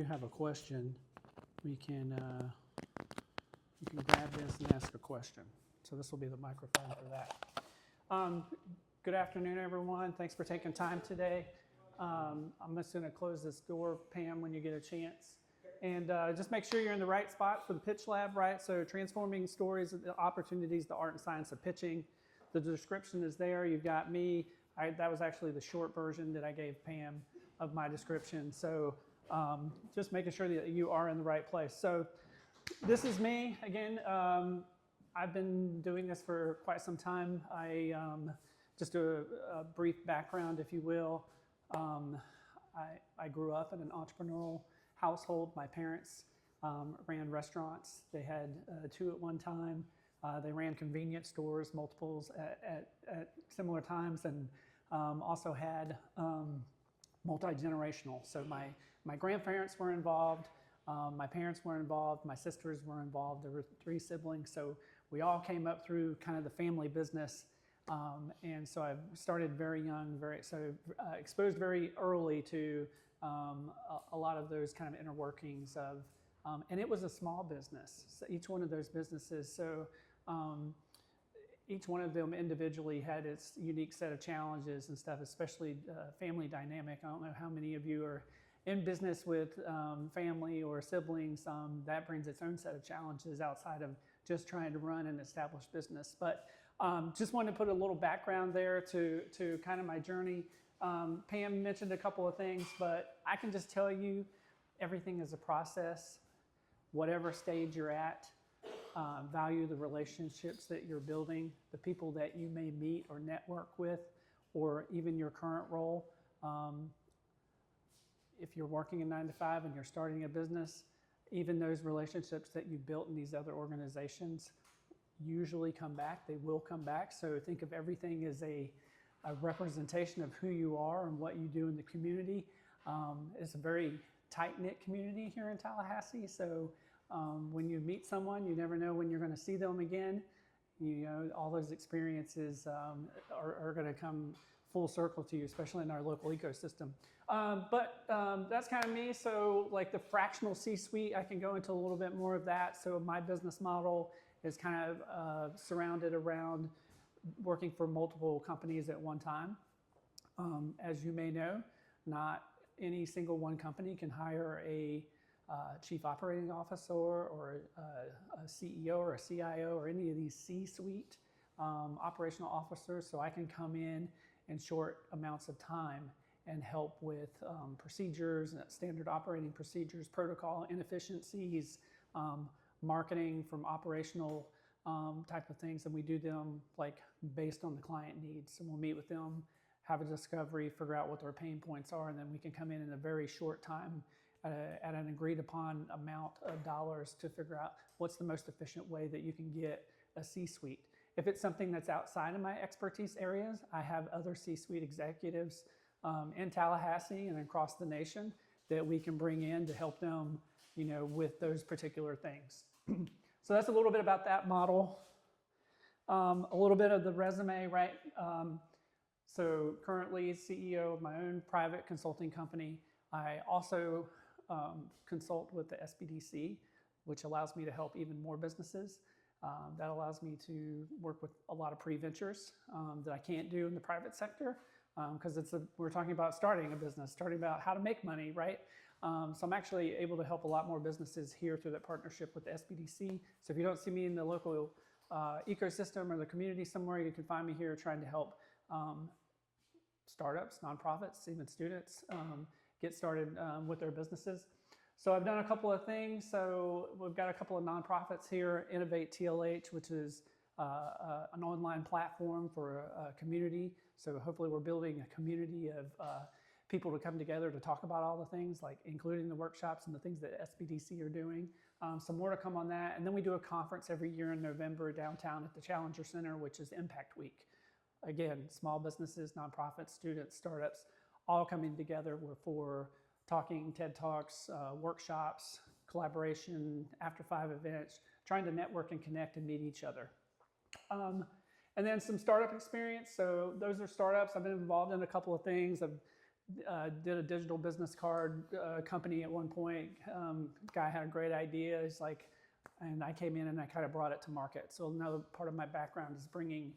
you have a question, we can you can grab this and ask a question. So this will be the microphone for that. Good afternoon, everyone. Thanks for taking time today. I'm just going to close this door, Pam, when you get a chance. And just make sure you're in the right spot for the pitch lab, right? So transforming stories, the opportunities, the art and science of pitching. The description is there. You've got me. That was actually the short version that I gave Pam of my description. So just making sure that you are in the right place. So this is me. Again, I've been doing this for quite some time. Just a brief background, if you will. I grew up in an entrepreneurial household. My parents ran restaurants. They had two at one time. They ran convenience stores, multiples at similar times, and also had multi-generational. So my grandparents were involved, my parents were involved, my sisters were involved. There were 3 siblings, so we all came up through kind of the family business. And so I started very young, exposed very early to a lot of those kind of inner workings of, and it was a small business. So each one of those businesses, each one of them individually had its unique set of challenges and stuff, especially family dynamic. I don't know how many of you are in business with family or siblings. That brings its own set of challenges outside of just trying to run an established business. But just wanted to put a little background there to kind of my journey. Pam mentioned a couple of things, but I can just tell you everything is a process. Whatever stage you're at, value the relationships that you're building, the people that you may meet or network with, or even your current role. If you're working a 9-to-5 and you're starting a business, even those relationships that you built in these other organizations usually come back. They will come back. So think of everything as a representation of who you are and what you do in the community. It's a very tight-knit community here in Tallahassee. So when you meet someone, you never know when you're going to see them again. You know, all those experiences are going to come full circle to you, especially in our local ecosystem. But that's kind of me. So like the fractional C-suite, I can go into a little bit more of that. So my business model is kind of surrounded around working for multiple companies at one time. As you may know, not any single one company can hire a chief operating officer or a CEO or a CIO or any of these C-suite operational officers. So I can come in short amounts of time and help with procedures, standard operating procedures, protocol inefficiencies, marketing from operational type of things. And we do them like based on the client needs. So we'll meet with them, have a discovery, figure out what their pain points are, and then we can come in a very short time at an agreed upon amount of dollars to figure out what's the most efficient way that you can get a C-suite. If it's something that's outside of my expertise areas, I have other C-suite executives in Tallahassee and across the nation that we can bring in to help them, you know, with those particular things. So that's a little bit about that model. A little bit of the resume, right? So currently CEO of my own private consulting company. I also consult with the SBDC, which allows me to help even more businesses. That allows me to work with a lot of pre-ventures that I can't do in the private sector because we're talking about starting a business, starting about how to make money, right? So I'm actually able to help a lot more businesses here through that partnership with the SBDC. So if you don't see me in the local ecosystem or the community somewhere, you can find me here trying to help startups, nonprofits, even students get started with their businesses. So I've done a couple of things. So we've got a couple of nonprofits here, Innovate TLH, which is an online platform for a community. So hopefully we're building a community of people to come together to talk about all the things, like including the workshops and the things that SBDC are doing. Some more to come on that. And then we do a conference every year in November downtown at the Challenger Center, which is Impact Week. Again, small businesses, nonprofits, students, startups, all coming together for talking, TED Talks, workshops, collaboration, after 5 events, trying to network and connect and meet each other. And then some startup experience. So those are startups. I've been involved in a couple of things. I've did a digital business card company at one point. Guy had a great idea. He's like, and I came in and I kind of brought it to market. So another part of my background is bringing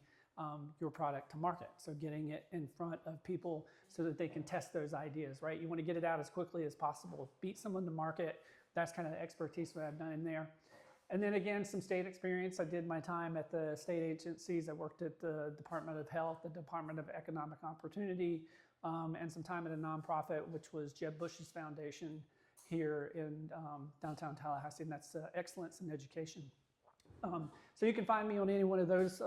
your product to market. So getting it in front of people so that they can test those ideas, right? You want to get it out as quickly as possible. Beat someone to market. That's kind of the expertise that I've done in there. And then again, some state experience. I did my time at the state agencies. I worked at the Department of Health, the Department of Economic Opportunity, and some time at a nonprofit, which was Jeb Bush's foundation here in downtown Tallahassee, and that's Excellence in Education. So you can find me on any one of those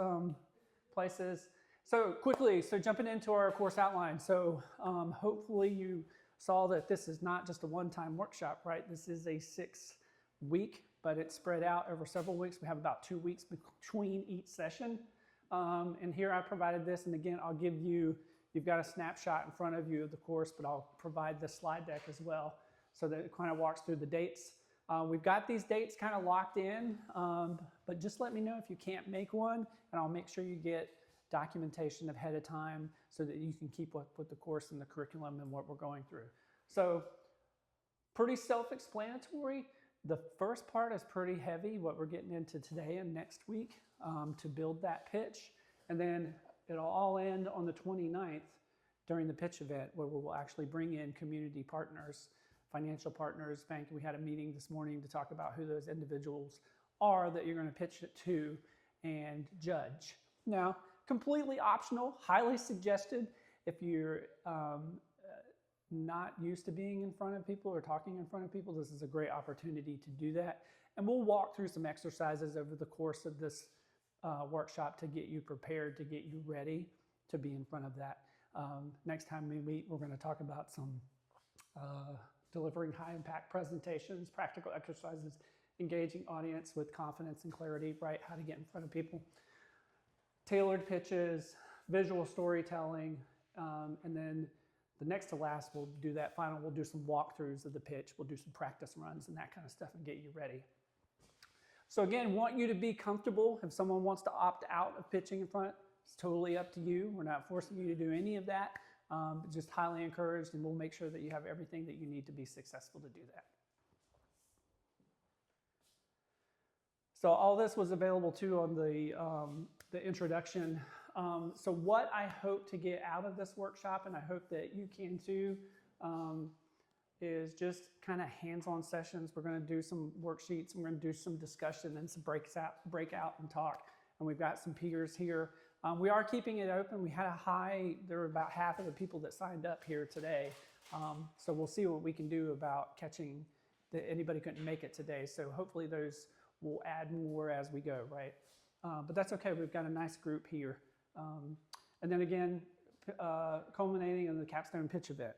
places. So quickly, so jumping into our course outline. So hopefully you saw that this is not just a one-time workshop, right? This is a 6-week, but it's spread out over several weeks. We have about 2 weeks between each session. And here I provided this, and again, I'll give you, you've got a snapshot in front of you of the course, but I'll provide the slide deck as well so that it kind of walks through the dates. We've got these dates kind of locked in, but just let me know if you can't make one, and I'll make sure you get documentation ahead of time so that you can keep up with the course and the curriculum and what we're going through. So pretty self-explanatory. The first part is pretty heavy, what we're getting into today and next week to build that pitch. And then it'll all end on the 29th during the pitch event where we'll actually bring in community partners, financial partners, bank. We had a meeting this morning to talk about who those individuals are that you're going to pitch it to and judge. Now, completely optional, highly suggested if you're not used to being in front of people or talking in front of people. This is a great opportunity to do that. And we'll walk through some exercises over the course of this workshop to get you prepared, to get you ready to be in front of that. Next time we meet, we're going to talk about some delivering high impact presentations, practical exercises, engaging audience with confidence and clarity, right? How to get in front of people. Tailored pitches, visual storytelling, and then the next to last, we'll do that final, we'll do some walkthroughs of the pitch, we'll do some practice runs and that kind of stuff and get you ready. So again, want you to be comfortable. If someone wants to opt out of pitching in front, it's totally up to you. We're not forcing you to do any of that, but just highly encouraged, and we'll make sure that you have everything that you need to be successful to do that. So all this was available too on the introduction. So what I hope to get out of this workshop, and I hope that you can too, is just kind of hands-on sessions. We're going to do some worksheets, and we're going to do some discussion and some breakout and talk. And we've got some peers here. We are keeping it open. We had a high, there were about half of the people that signed up here today. So we'll see what we can do about catching that anybody couldn't make it today. So hopefully those will add more as we go, right? But that's okay. We've got a nice group here. And then again, culminating in the capstone pitch event.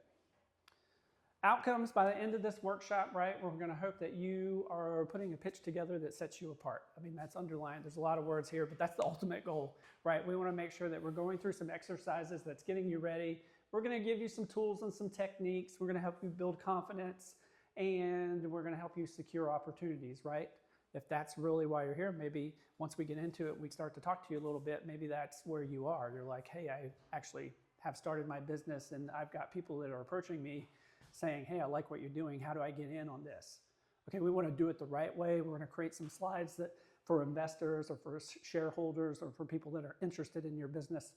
Outcomes by the end of this workshop, right? We're going to hope that you are putting a pitch together that sets you apart. I mean, that's underlined. There's a lot of words here, but that's the ultimate goal, right? We want to make sure that we're going through some exercises that's getting you ready. We're going to give you some tools and some techniques. We're going to help you build confidence, and we're going to help you secure opportunities, right? If that's really why you're here, maybe once we get into it, we start to talk to you a little bit. Maybe that's where you are. You're like, hey, I actually have started my business, and I've got people that are approaching me saying, hey, I like what you're doing. How do I get in on this? Okay, we want to do it the right way. We're going to create some slides that for investors or for shareholders or for people that are interested in your business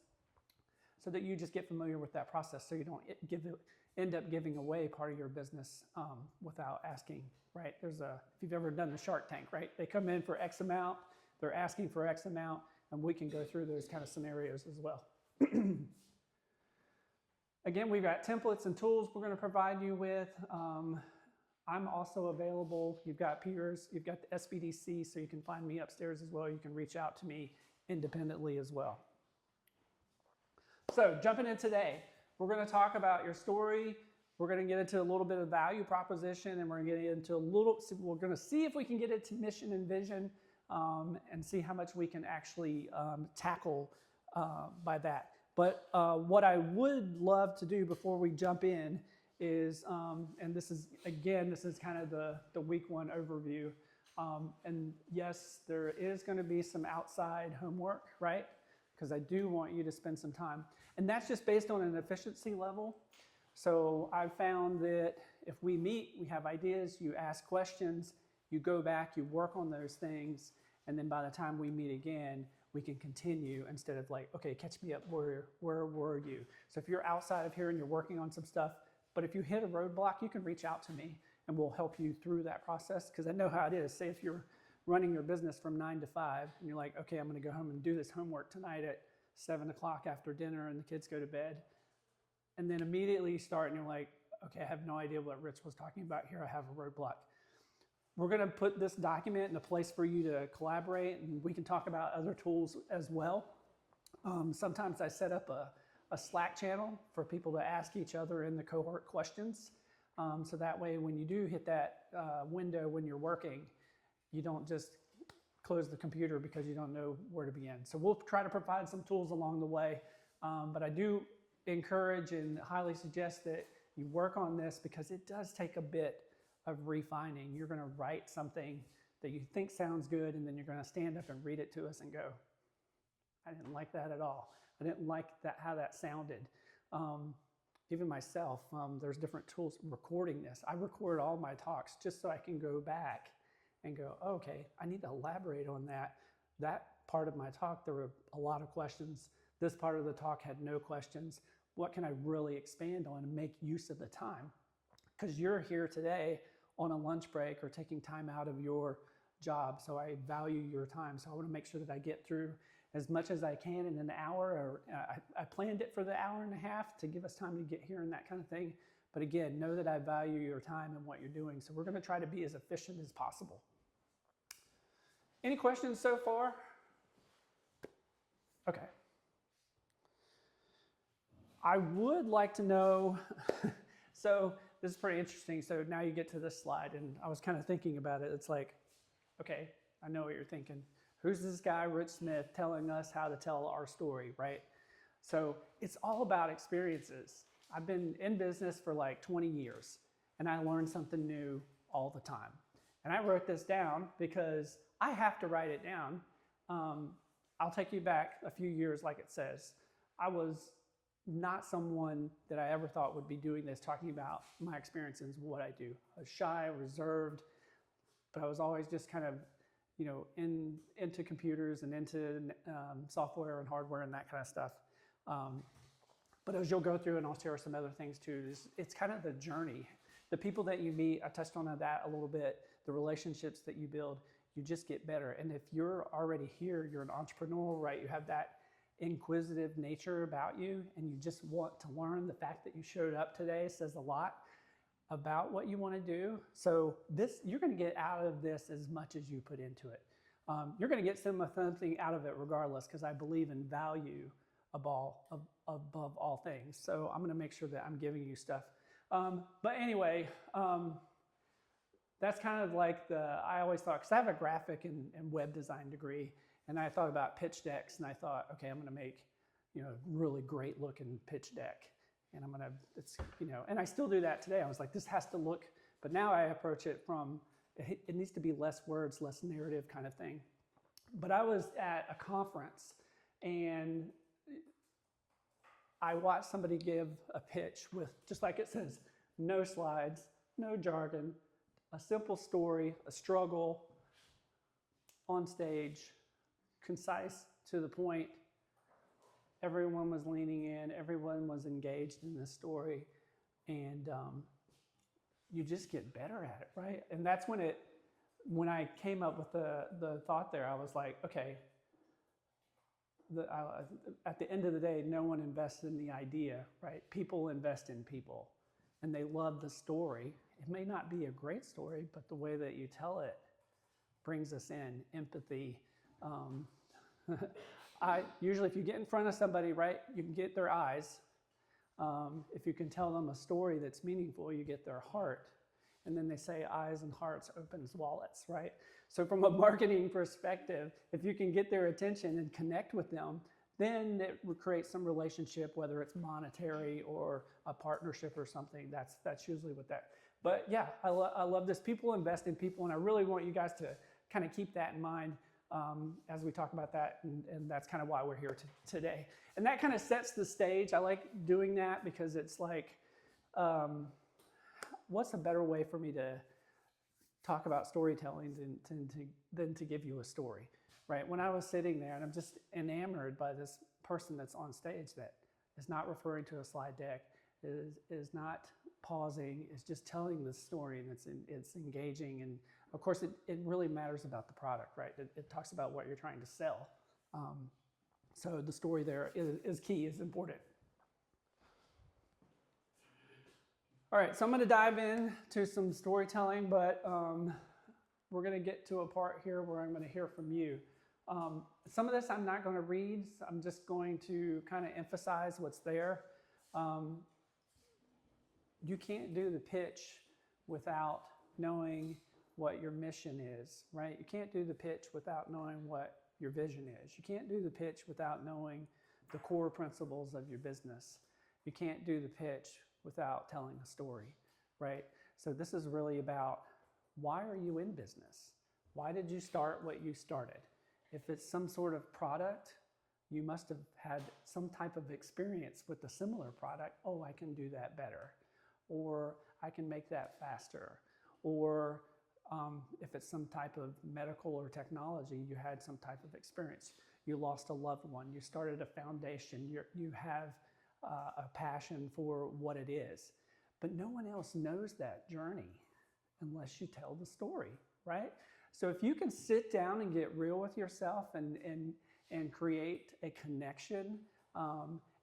so that you just get familiar with that process so you don't end up giving away part of your business without asking, right? If you've ever done the Shark Tank, right? They come in for X amount, they're asking for X amount, and we can go through those kind of scenarios as well. Again, we've got templates and tools we're going to provide you with. I'm also available. You've got peers, you've got the SBDC, so you can find me upstairs as well. You can reach out to me independently as well. So jumping in today, we're going to talk about your story. We're going to get into a little bit of value proposition, and we're going to get into we're going to see if we can get it to mission and vision and see how much we can actually tackle by that. But what I would love to do before we jump in is, and this is kind of the week one overview. And yes, there is going to be some outside homework, right? Because I do want you to spend some time. And that's just based on an efficiency level. So I've found that if we meet, we have ideas, you ask questions, you go back, you work on those things, and then by the time we meet again, we can continue instead of like, okay, catch me up, where were you? So if you're outside of here and you're working on some stuff, but if you hit a roadblock, you can reach out to me and we'll help you through that process, because I know how it is. Say if you're running your business from 9 to 5 and you're like, okay, I'm gonna go home and do this homework tonight at 7 o'clock after dinner and the kids go to bed. And then immediately you start and you're like, okay, I have no idea what Rich was talking about here. I have a roadblock. We're going to put this document in a place for you to collaborate, and we can talk about other tools as well. Sometimes I set up a Slack channel for people to ask each other in the cohort questions. So that way, when you do hit that window when you're working, you don't just close the computer because you don't know where to begin. So we'll try to provide some tools along the way, but I do encourage and highly suggest that you work on this because it does take a bit of refining. You're going to write something that you think sounds good, and then you're going to stand up and read it to us and go, I didn't like that at all. I didn't like that, how that sounded. Even myself, there's different tools recording this. I record all my talks just so I can go back and go, oh, okay, I need to elaborate on that. That part of my talk, there were a lot of questions. This part of the talk had no questions. What can I really expand on and make use of the time? Because you're here today on a lunch break or taking time out of your job. So I value your time. So I want to make sure that I get through as much as I can in an hour, or I planned it for the hour and a half to give us time to get here and that kind of thing. But again, know that I value your time and what you're doing. So we're going to try to be as efficient as possible. Any questions so far? Okay. I would like to know, so this is pretty interesting. So now you get to this slide, and I was kind of thinking about it. It's like, okay, I know what you're thinking. Who's this guy, Rich Smith, telling us how to tell our story, right? So it's all about experiences. I've been in business for like 20 years, and I learn something new all the time. And I wrote this down because I have to write it down. I'll take you back a few years, like it says. I was not someone that I ever thought would be doing this, talking about my experiences, what I do. I was shy, reserved, but I was always just kind of, you know, into computers and into software and hardware and that kind of stuff. But as you'll go through, and I'll share some other things too, it's kind of the journey. The people that you meet, I touched on that a little bit, the relationships that you build, you just get better. And if you're already here, you're an entrepreneur, right? You have that inquisitive nature about you, and you just want to learn. The fact that you showed up today says a lot about what you want to do. So you're going to get out of this as much as you put into it. You're going to get something out of it regardless, because I believe in value above all things. So I'm going to make sure that I'm giving you stuff. But anyway, that's kind of like I always thought, because I have a graphic and web design degree, and I thought about pitch decks, and I thought, okay, I'm going to make, you know, really great looking pitch deck. And I'm going to, and I still do that today. I was like, this has to look, but now I approach it from, it needs to be less words, less narrative kind of thing. But I was at a conference, and I watched somebody give a pitch with, just like it says, no slides, no jargon, a simple story, a struggle on stage, concise, to the point. Everyone was leaning in, everyone was engaged in this story, and you just get better at it, right? And that's when I came up with the thought there, I was like, okay, at the end of the day, no one invests in the idea, right? People invest in people, and they love the story. It may not be a great story, but the way that you tell it brings us in, empathy. Usually if you get in front of somebody, right, you can get their eyes. If you can tell them a story that's meaningful, you get their heart. And then they say eyes and hearts opens wallets, right? So from a marketing perspective, if you can get their attention and connect with them, then it creates some relationship, whether it's monetary or a partnership or something. That's usually what that. But yeah, I love this. People invest in people, and I really want you guys to kind of keep that in mind as we talk about that, and that's kind of why we're here today. And that kind of sets the stage. I like doing that because it's like, um, what's a better way for me to talk about storytelling than to give you a story, right? When I was sitting there and I'm just enamored by this person that's on stage that is not referring to a slide deck, is not pausing, is just telling this story, and it's engaging. And of course, it really matters about the product, right? It talks about what you're trying to sell. So the story there is key, is important. All right, so I'm going to dive into some storytelling, but we're going to get to a part here where I'm going to hear from you. Some of this I'm not going to read. I'm just going to kind of emphasize what's there. You can't do the pitch without knowing what your mission is, right? You can't do the pitch without knowing what your vision is. You can't do the pitch without knowing the core principles of your business. You can't do the pitch without telling a story, right? So this is really about, why are you in business? Why did you start what you started? If it's some sort of product, you must have had some type of experience with a similar product. Oh, I can do that better. Or I can make that faster. Or if it's some type of medical or technology, you had some type of experience. You lost a loved one. You started a foundation. You have a passion for what it is. But no one else knows that journey unless you tell the story, right? So if you can sit down and get real with yourself and create a connection,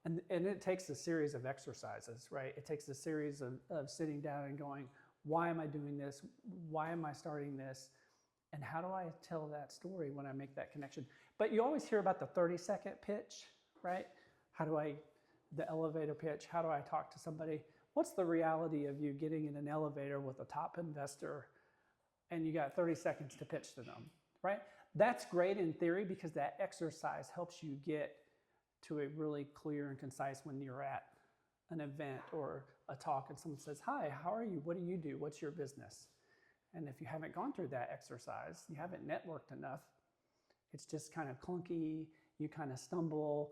and it takes a series of exercises, right? It takes a series of sitting down and going, why am I doing this? Why am I starting this? And how do I tell that story when I make that connection? But you always hear about the 30-second pitch, right? The elevator pitch, how do I talk to somebody? What's the reality of you getting in an elevator with a top investor and you got 30 seconds to pitch to them, right? That's great in theory, because that exercise helps you get to a really clear and concise when you're at an event or a talk and someone says, hi, how are you? What do you do? What's your business? And if you haven't gone through that exercise, you haven't networked enough, it's just kind of clunky, you kind of stumble,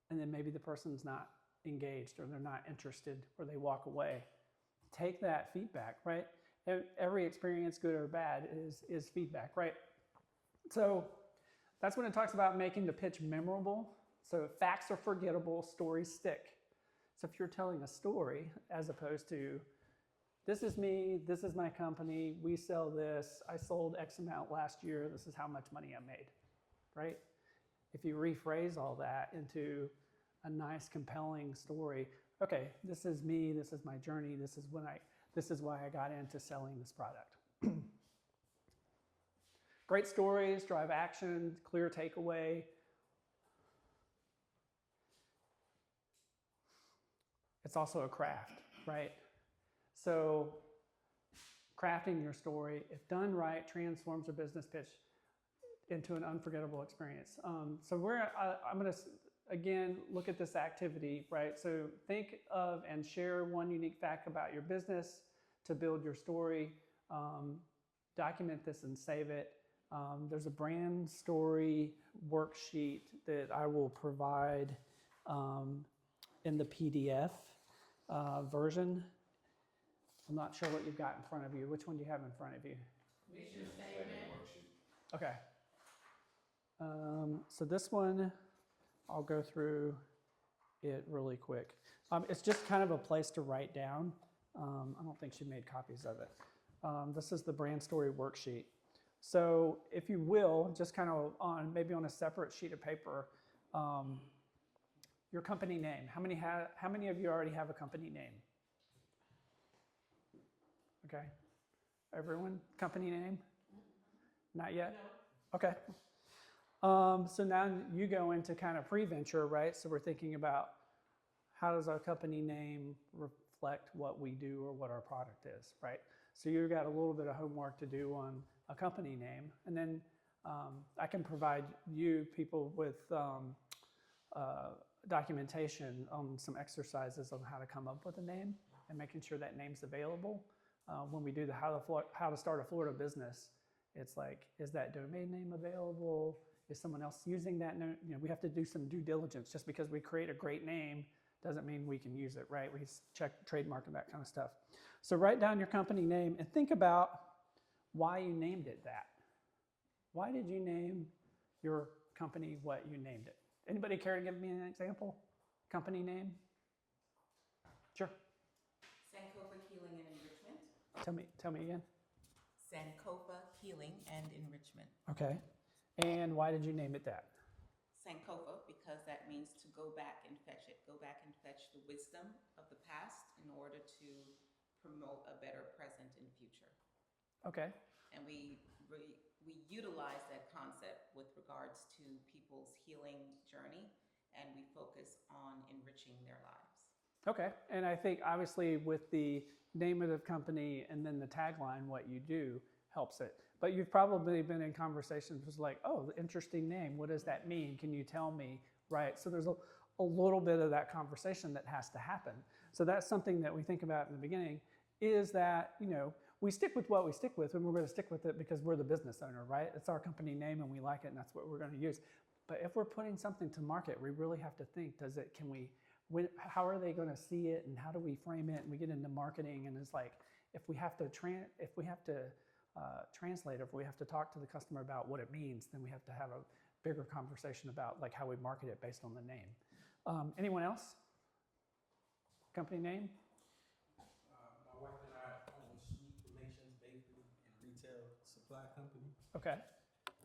and then maybe the person's not engaged, or they're not interested, or they walk away. Take that feedback, right? Every experience, good or bad, is feedback, right? So that's when it talks about making the pitch memorable. So facts are forgettable, stories stick. So if you're telling a story, as opposed to, this is me, this is my company, we sell this, I sold X amount last year, this is how much money I made, right? If you rephrase all that into a nice, compelling story, okay, this is me, this is my journey, this is why I got into selling this product. Great stories drive action, clear takeaway. It's also a craft, right? So crafting your story, if done right, transforms a business pitch into an unforgettable experience. So I'm going to, again, look at this activity, right? So think of and share one unique fact about your business to build your story. Document this and save it. There's a brand story worksheet that I will provide in the PDF version. I'm not sure what you've got in front of you. Which one do you have in front of you? Mission statement. Worksheet. Okay. So this one, I'll go through it really quick. It's just kind of a place to write down. I don't think she made copies of it. This is the brand story worksheet. So if you will, just kind of maybe on a separate sheet of paper, your company name. How many of you already have a company name? Okay. Everyone, company name? Not yet? No. Okay. So now you go into kind of pre-venture, right? So we're thinking about, how does our company name reflect what we do or what our product is, right? So you've got a little bit of homework to do on a company name. And then I can provide you people with documentation on some exercises on how to come up with a name and making sure that name's available. When we do the how to start a Florida business, it's like, is that domain name available? Is someone else using that name? We have to do some due diligence. Just because we create a great name doesn't mean we can use it, right? We check trademark and that kind of stuff. So write down your company name and think about why you named it that. Why did you name your company what you named it? Anybody care to give me an example? Company name? Sure. Sankofa Healing and Enrichment. Tell me again. Sankofa Healing and Enrichment. Okay. And why did you name it that? Sankofa, because that means to go back and fetch it. Go back and fetch the wisdom of the past in order to promote a better present and future. Okay. And we utilize that concept with regards to people's healing journey, and we focus on enriching their lives. Okay. And I think obviously with the name of the company and then the tagline, what you do helps it. But you've probably been in conversations with like, oh, interesting name. What does that mean? Can you tell me? Right. So there's a little bit of that conversation that has to happen. So that's something that we think about in the beginning is that, we stick with what we stick with, and we're going to stick with it because we're the business owner, right? It's our company name and we like it and that's what we're going to use. But if we're putting something to market, we really have to think, how are they going to see it and how do we frame it? And we get into marketing and it's like, if we have to translate, if we have to talk to the customer about what it means, then we have to have a bigger conversation about like how we market it based on the name. Anyone else? Company name? My wife and I own Sweet Relations Bakery and Retail Supply Company. Okay.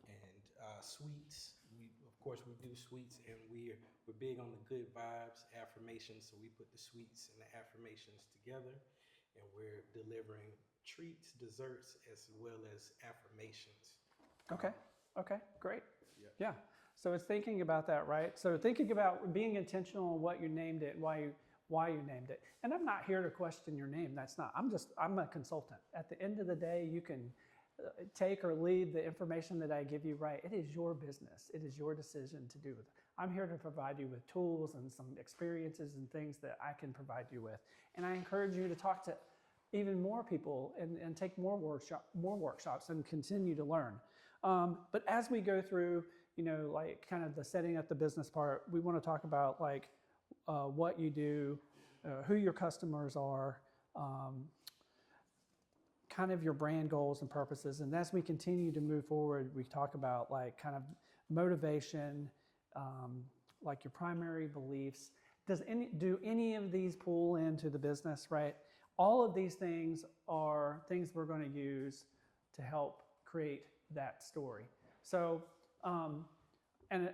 And sweets, of course we do sweets, and we're big on the good vibes, affirmations. So we put the sweets and the affirmations together, and we're delivering treats, desserts, as well as affirmations. Okay. Okay. Great. Yeah. Yeah. So it's thinking about that, right? So thinking about being intentional on what you named it, why you named it. And I'm not here to question your name. That's not. I'm a consultant. At the end of the day, you can take or leave the information that I give you, right? It is your business. It is your decision to do it. I'm here to provide you with tools and some experiences and things that I can provide you with. And I encourage you to talk to even more people and take more workshops and continue to learn. But as we go through, like kind of the setting up the business part, we want to talk about like what you do, who your customers are, kind of your brand goals and purposes. And as we continue to move forward, we talk about like kind of motivation, like your primary beliefs. Do any of these pull into the business, right? All of these things are things we're going to use to help create that story. So, and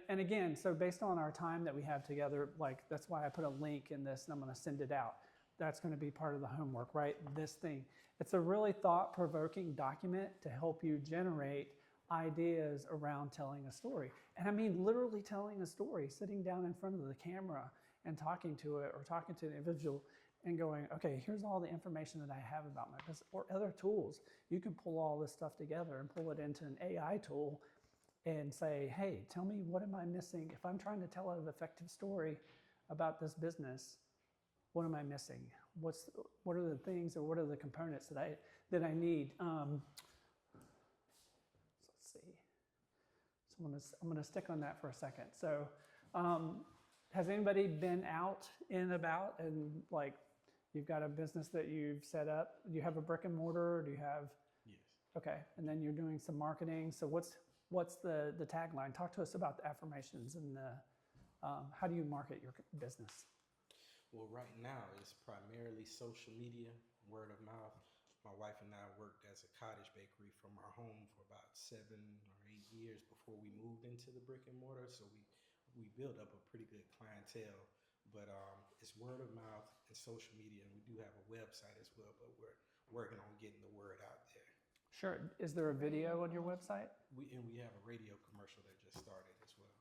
again, so based on our time that we have together, like that's why I put a link in this and I'm going to send it out. That's going to be part of the homework, right? This thing. It's a really thought-provoking document to help you generate ideas around telling a story. And I mean literally telling a story, sitting down in front of the camera and talking to it or talking to the individual and going, okay, here's all the information that I have about my business, or other tools. You can pull all this stuff together and pull it into an AI tool and say, hey, tell me, what am I missing? If I'm trying to tell an effective story about this business, what am I missing? What are the things or what are the components that I need? Let's see. So I'm gonna stick on that for a second. So has anybody been out and about and like you've got a business that you've set up? Do you have a brick and mortar or do you have? Yes. Okay, and then you're doing some marketing. So what's the tagline? Talk to us about the affirmations and how do you market your business? Well, right now it's primarily social media, word of mouth. My wife and I worked as a cottage bakery from our home for about 7 or 8 years before we moved into the brick and mortar. So we built up a pretty good clientele. But it's word of mouth and social media, and we do have a website as well. But we're working on getting the word out there. Sure. Is there a video on your website? We have a radio commercial that just started as well.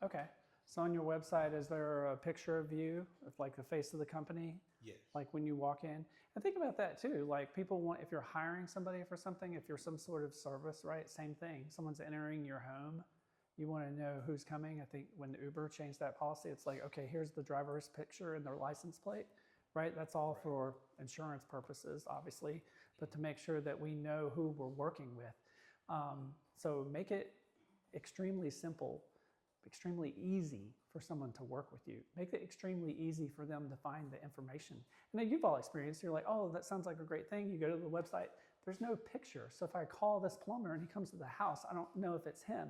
Okay. So on your website, is there a picture of you, of like the face of the company? Yes. Like when you walk in? And think about that too. Like people want, if you're hiring somebody for something, if you're some sort of service, right? Same thing. Someone's entering your home. You want to know who's coming. I think when Uber changed that policy, it's like, okay, here's the driver's picture and their license plate, right? That's all Right. for insurance purposes, obviously, but to make sure that we know who we're working with. So make it extremely simple extremely easy for someone to work with you. Make it extremely easy for them to find the information. And then you've all experienced, you're like, oh, that sounds like a great thing. You go to the website, there's no picture. So if I call this plumber and he comes to the house, I don't know if it's him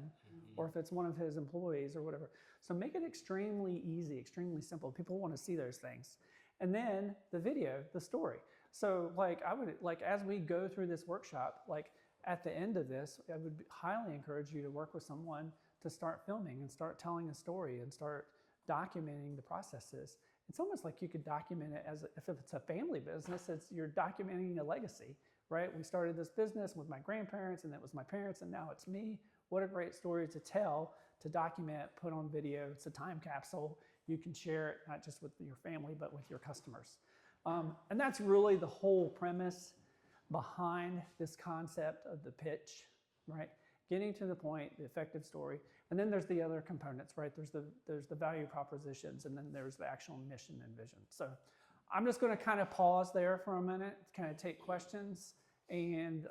or if it's one of his employees or whatever. So make it extremely easy, extremely simple. People want to see those things. And then the video, the story. So as we go through this workshop, at the end of this, I would highly encourage you to work with someone to start filming and start telling a story and start documenting the processes. It's almost like you could document it as if it's a family business, you're documenting a legacy, right? We started this business with my grandparents and that was my parents and now it's me. What a great story to tell, to document, put on video. It's a time capsule. You can share it not just with your family, but with your customers. And that's really the whole premise behind this concept of the pitch, right? Getting to the point, the effective story, and then there's the other components, right? There's the value propositions, and then there's the actual mission and vision. So I'm just going to kind of pause there for a minute, kind of take questions and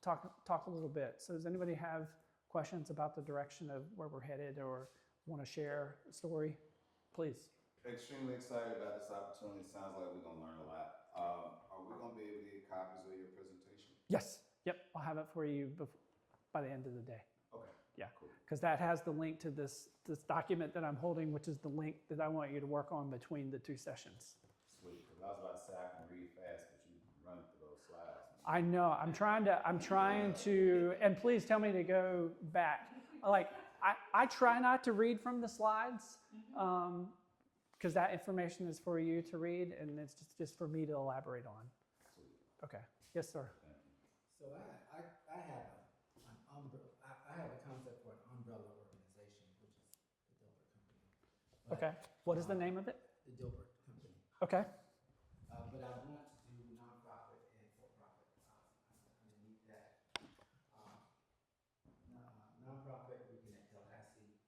talk a little bit. So does anybody have questions about the direction of where we're headed or want to share a story? Please. Extremely excited about this opportunity. Sounds like we're gonna learn a lot. Are we gonna be able to get copies of your presentation? Yes. Yep. I'll have it for you by the end of the day. Okay. Yeah. Cool. Because that has the link to this document that I'm holding, which is the link that I want you to work on between the two sessions. Sweet. Because I was about to say I can read fast, but you run through those slides. I know. I'm trying to, and please tell me to go back. I try not to read from the slides, because that information is for you to read, and it's just for me to elaborate on. Sweet. Okay. Yes, sir. Thank you. So I have an umbrella. I have a concept for an umbrella organization, which is the Dilbert Company. But, Okay. What is the name of it? The Dilbert Company. Okay. But I want to do nonprofit and for-profit underneath that. Nonprofit, looking at Tallahassee.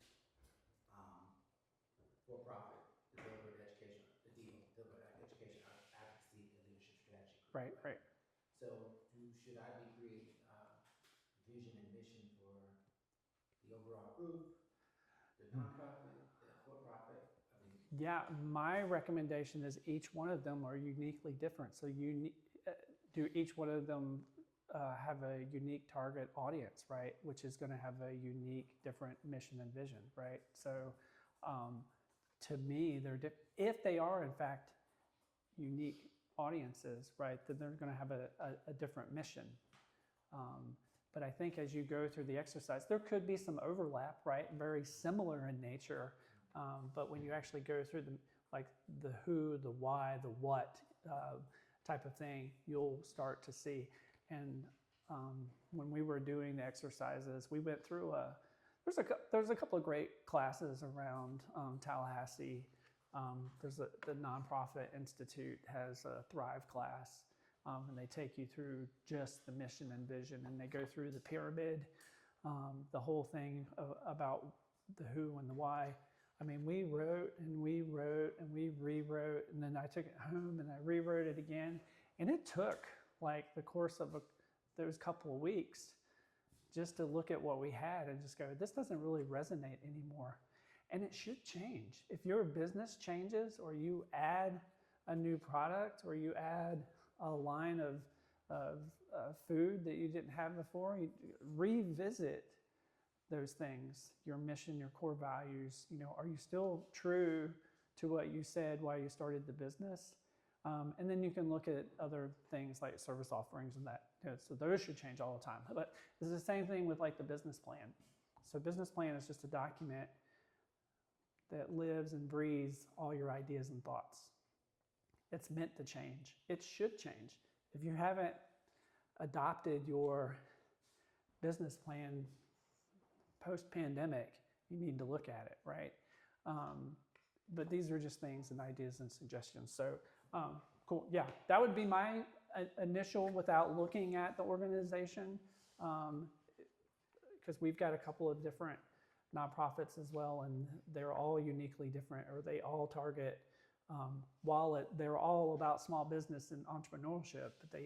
For-profit, the Dilbert Education, Dilbert Education Advocacy and Leadership Strategy. Right. Right. So should I be creating vision and mission for the overall group, the nonprofit, the for-profit? I mean, Yeah. My recommendation is each one of them are uniquely different. So do each one of them have a unique target audience, right? Which is going to have a unique, different mission and vision, right? So to me, if they are in fact unique audiences, right, then they're going to have a different mission. But I think as you go through the exercise, there could be some overlap, right? Very similar in nature. But when you actually go through the who, the why, the what type of thing, you'll start to see. And when we were doing the exercises, we went through there's a couple of great classes around Tallahassee. The Nonprofit Institute has a Thrive class, and they take you through just the mission and vision, and they go through the pyramid, the whole thing about the who and the why. I mean, we wrote and we wrote and we rewrote, and then I took it home and I rewrote it again, and it took the course of those couple of weeks just to look at what we had and just go, this doesn't really resonate anymore. And it should change. If your business changes or you add a new product or you add a line of food that you didn't have before, you revisit those things, your mission, your core values. Are you still true to what you said while you started the business? And then you can look at other things like service offerings and that. So those should change all the time. But it's the same thing with the business plan. So business plan is just a document that lives and breathes all your ideas and thoughts. It's meant to change. It should change. If you haven't adopted your business plan post-pandemic, you need to look at it, right? But these are just things and ideas and suggestions. So cool. Yeah, that would be my initial without looking at the organization, because we've got a couple of different nonprofits as well, and they're all uniquely different, or they all target, they're all about small business and entrepreneurship, but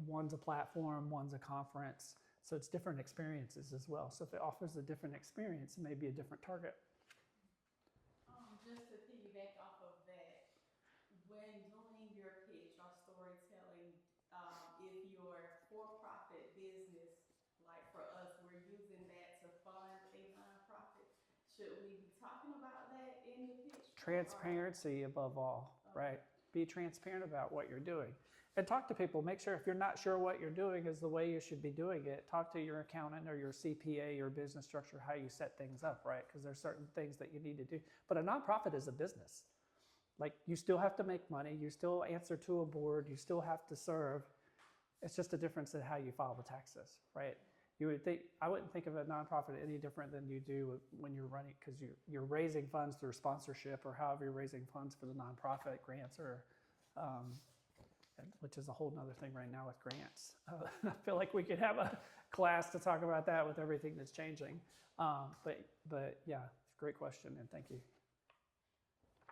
one's a platform, one's a conference, So it's different experiences as well. So if it offers a different experience, it may be a different target. Just to piggyback off of that, when doing your pitch or storytelling, if your for-profit business, like for us, we're using that to fund a nonprofit, should we be talking about that in the pitch? Transparency above all, right? Be transparent about what you're doing. And talk to people. Make sure if you're not sure what you're doing is the way you should be doing it, talk to your accountant or your CPA, your business structure, how you set things up, right? Because there's certain things that you need to do. But a nonprofit is a business. Like, you still have to make money. You still answer to a board. You still have to serve. It's just a difference in how you file the taxes, right? You would think, I wouldn't think of a nonprofit any different than you do when you're running, because you're raising funds through sponsorship or however you're raising funds for the nonprofit grants or, which is a whole nother thing right now with grants. I feel like we could have a class to talk about that with everything that's changing. But yeah, great question, and thank you.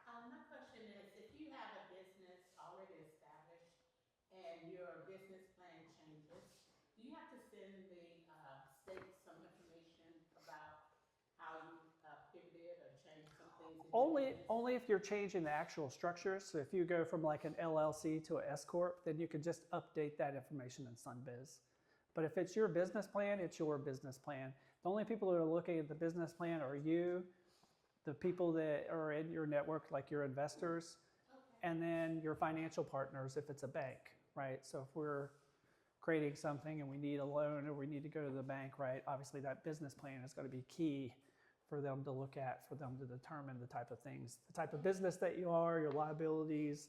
My question is, if you have a business already established and your business plan changes, do you have to send the state some information about how you pivoted or changed some things? in your business? Only if you're changing the actual structure. So if you go from like an LLC to an S Corp, then you can just update that information in SunBiz. But if it's your business plan, it's your business plan. The only people that are looking at the business plan are you, the people that are in your network, like your investors, and then your financial partners if it's a bank, right? So if we're creating something and we need a loan or we need to go to the bank, right? Obviously that business plan is going to be key for them to look at, for them to determine the type of things, the type of business that you are, your liabilities,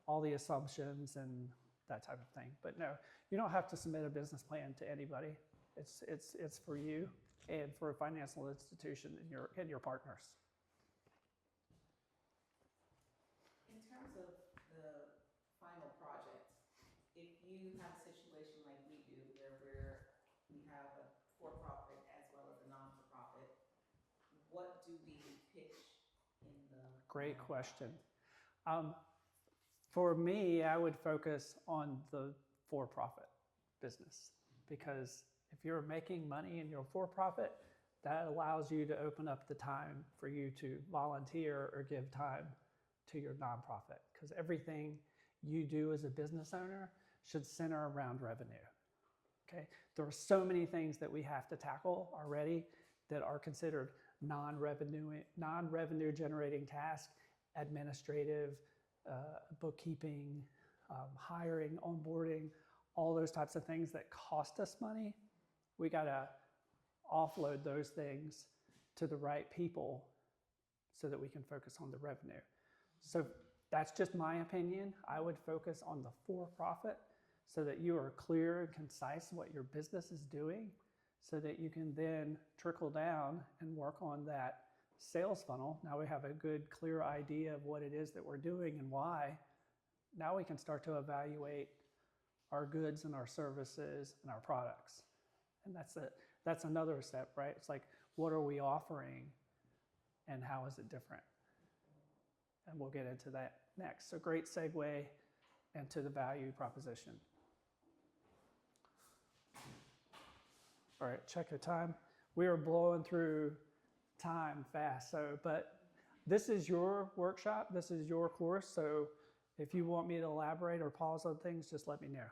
all the assumptions and that type of thing. But no, you don't have to submit a business plan to anybody. It's for you and for a financial institution and your partners. In terms of the final project, if you have a situation like we do where we have a for-profit as well as a non-for-profit, what do we pitch in the? Great question. For me, I would focus on the for-profit business, because if you're making money in your for-profit, that allows you to open up the time for you to volunteer or give time to your nonprofit, because everything you do as a business owner should center around revenue. Okay, there are so many things that we have to tackle already that are considered non-revenue generating tasks, administrative, bookkeeping, hiring, onboarding, all those types of things that cost us money. We got to offload those things to the right people so that we can focus on the revenue. So that's just my opinion. I would focus on the for-profit so that you are clear and concise what your business is doing, so that you can then trickle down and work on that sales funnel. Now we have a good, clear idea of what it is that we're doing and why. Now we can start to evaluate our goods and our services and our products. And that's another step, right? It's like, what are we offering and how is it different? And we'll get into that next. So great segue into the value proposition. All right, check the time. We are blowing through time fast. But this is your workshop. This is your course. So if you want me to elaborate or pause on things, just let me know.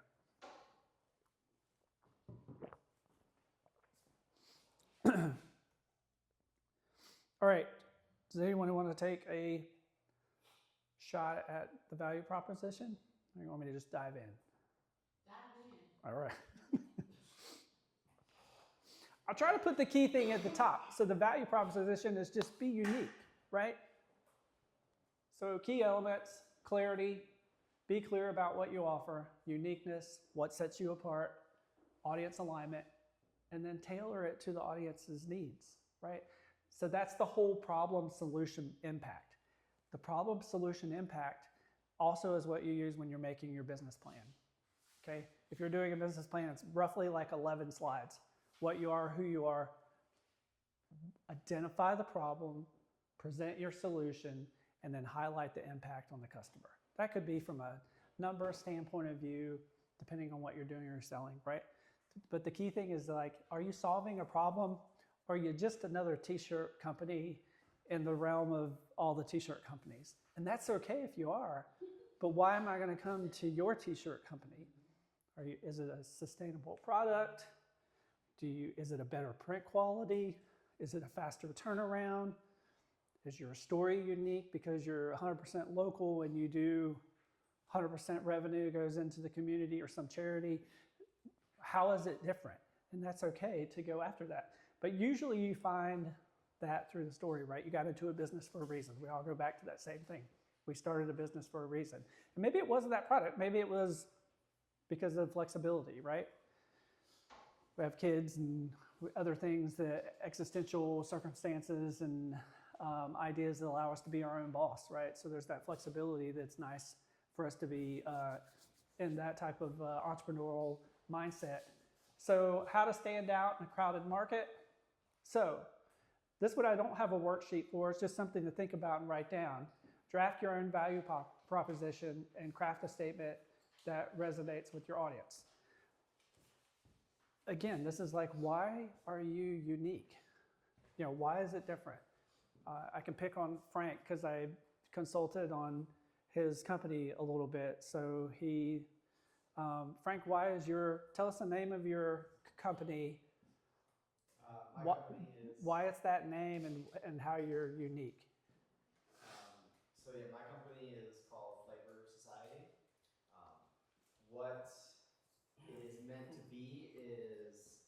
All right. Does anyone want to take a shot at the value proposition? Or you want me to just dive in? Dive in. All right. I'll try to put the key thing at the top. So the value proposition is just be unique, right? So key elements, clarity, be clear about what you offer, uniqueness, what sets you apart, audience alignment, and then tailor it to the audience's needs, right? So that's the whole problem solution impact. The problem solution impact also is what you use when you're making your business plan, okay? If you're doing a business plan, it's roughly like 11 slides. What you are, who you are, identify the problem, present your solution, and then highlight the impact on the customer. That could be from a number standpoint of view, depending on what you're doing or selling, right? But the key thing is like, are you solving a problem, or are you just another t-shirt company in the realm of all the t-shirt companies? And that's okay if you are, but why am I going to come to your t-shirt company? Is it a sustainable product? Is it a better print quality? Is it a faster turnaround? Is your story unique because you're 100% local and you do 100% revenue goes into the community or some charity? How is it different? And that's okay to go after that. But usually you find that through the story, right? You got into a business for a reason. We all go back to that same thing. We started a business for a reason. And maybe it wasn't that product. Maybe it was because of flexibility, right? We have kids and other things, the existential circumstances and ideas that allow us to be our own boss, right? So there's that flexibility that's nice for us to be in that type of entrepreneurial mindset. So how to stand out in a crowded market? So this one I don't have a worksheet for. It's just something to think about and write down. Draft your own value proposition and craft a statement that resonates with your audience. Again, this is like, why are you unique? You know, why is it different? I can pick on Frank because I consulted on his company a little bit. So Frank, tell us the name of your company, My company is. why it's that name and how you're unique. So yeah, my company is called Flavor Society. What it is meant to be is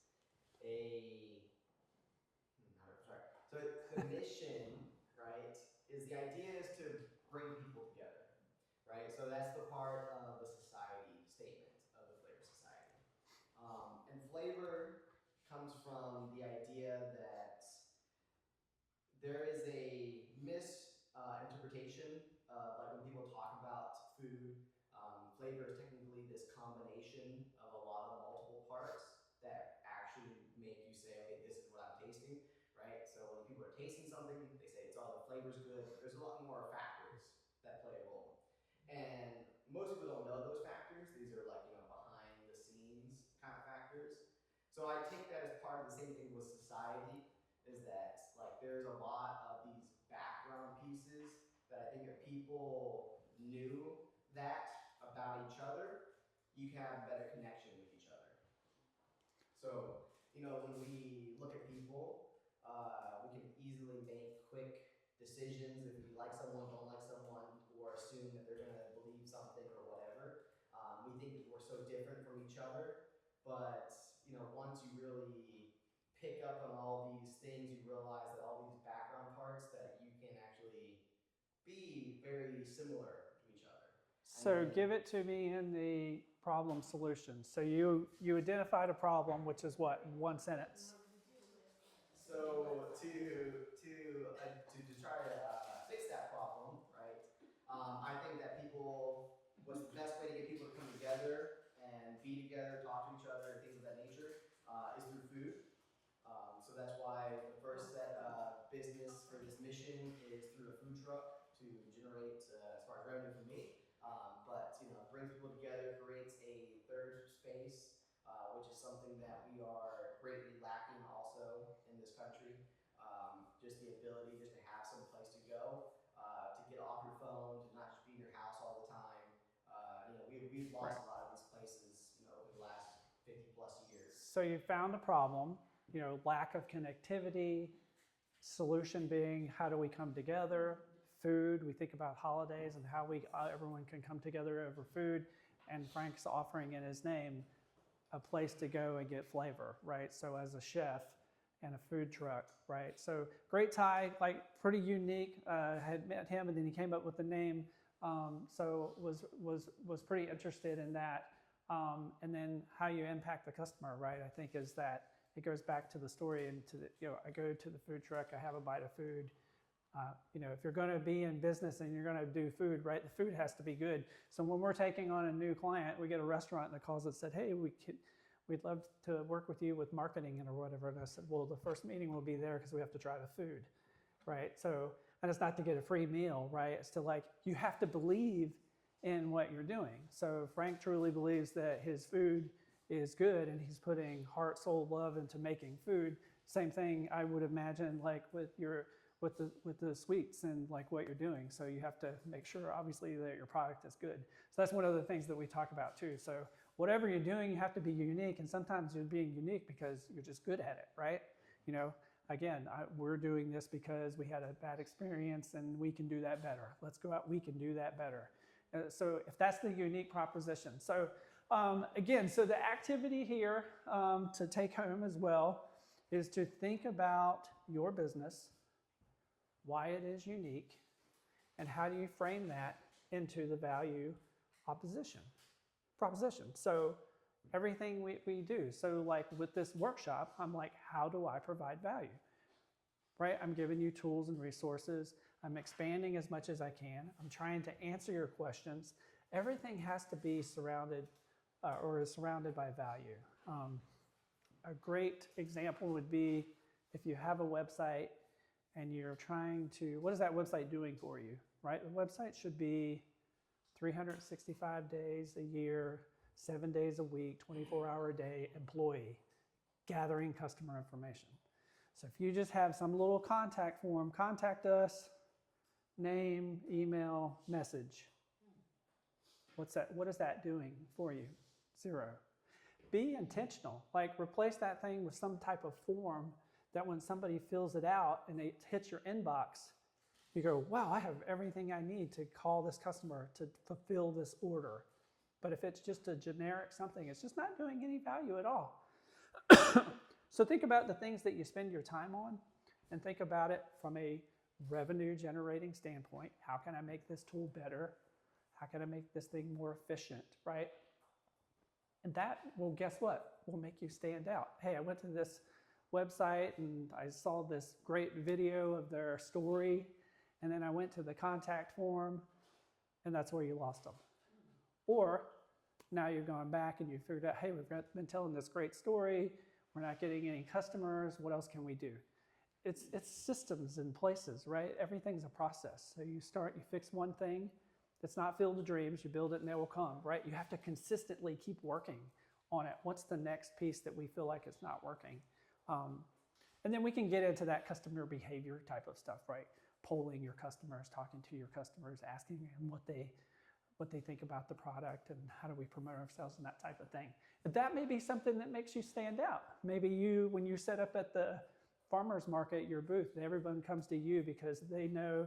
so the mission, right, is the idea is to bring people together, right? So that's the part of the society statement of the Flavor Society. And flavor comes from the idea that there is a misinterpretation of like when people talk about food, flavor is technically this combination of a lot of multiple parts that actually make you say, okay, this is what I'm tasting, right? So when people are tasting something, they say it's all the flavor's good, but there's a lot more factors that play a role. And most people don't know those factors. These are like, behind the scenes kind of factors. So I take that as part of the same thing with society, is that like there's a lot of these background pieces that I think if people knew that about each other, you can have a better connection with each other. So, when we look at people, we can easily make quick decisions if we like someone, don't like someone, or assume that they're going to believe something or whatever. We think that we're so different from each other, but once you really pick up on all these things, you realize that all these background parts that you can actually be very similar to each other. So give it to me in the problem solution. So you identified a problem, which is what, one sentence? So to try to fix that problem, right? I think that what's the best way to get people to come together and be together, talk to each other, and things of that nature, is through food. So that's why the first set of business for this mission is through a food truck to generate as far as revenue for me. But it brings people together, creates a third space, which is something that we are greatly lacking also in this country. Just the ability just to have some place to go, to get off your phone, to not just be in your house all the time. We've lost a lot of these places, over the last 50 plus years. So you found a problem, lack of connectivity, solution being how do we come together? Food, we think about holidays and how everyone can come together over food. And Frank's offering in his name a place to go and get flavor, right? So as a chef and a food truck, right? So great tie, like pretty unique. I had met him and then he came up with the name. So was pretty interested in that. And then how you impact the customer, right? I think is that it goes back to the story and to I go to the food truck, I have a bite of food. If you're going to be in business and you're going to do food, right, the food has to be good. So when we're taking on a new client, we get a restaurant that calls and said, hey, we'd love to work with you with marketing and or whatever. And I said, well, the first meeting will be there because we have to try the food, right? So, and it's not to get a free meal, right? It's to you have to believe in what you're doing. So Frank truly believes that his food is good and he's putting heart, soul, love into making food. Same thing I would imagine like with the sweets and like what you're doing. So you have to make sure obviously that your product is good. So that's one of the things that we talk about too. So whatever you're doing, you have to be unique, and sometimes you're being unique because you're just good at it, right? You know, again, we're doing this because we had a bad experience and we can do that better. Let's go out, we can do that better. So if that's the unique proposition. So again, so the activity here to take home as well is to think about your business, why it is unique, and how do you frame that into the value proposition. So everything we do. So like with this workshop, I'm like, how do I provide value? Right? I'm giving you tools and resources. I'm expanding as much as I can. I'm trying to answer your questions. Everything has to be surrounded or is surrounded by value. A great example would be if you have a website and you're trying to, what is that website doing for you, right? The website should be 365 days a year, 7 days a week, 24-hour a day employee gathering customer information. So if you just have some little contact form, contact us, name, email, message. What's that? What is that doing for you? Zero. Be intentional. Like replace that thing with some type of form that when somebody fills it out and it hits your inbox, you go, wow, I have everything I need to call this customer to fulfill this order. But if it's just a generic something, it's just not doing any value at all. So think about the things that you spend your time on and think about it from a revenue generating standpoint. How can I make this tool better? How can I make this thing more efficient, right? And that will, guess what? Will make you stand out. Hey, I went to this website and I saw this great video of their story, and then I went to the contact form, and that's where you lost them. Or now you're going back and you figured out, hey, we've been telling this great story. We're not getting any customers. What else can we do? It's systems and places, right? Everything's a process. So you start, you fix one thing. It's not Field of Dreams. You build it and they will come, right? You have to consistently keep working on it. What's the next piece that we feel like it's not working? And then we can get into that customer behavior type of stuff, right? Polling your customers, talking to your customers, asking them what they think about the product and how do we promote ourselves and that type of thing. But that may be something that makes you stand out. Maybe you, when you set up at the farmer's market, your booth, everyone comes to you because they know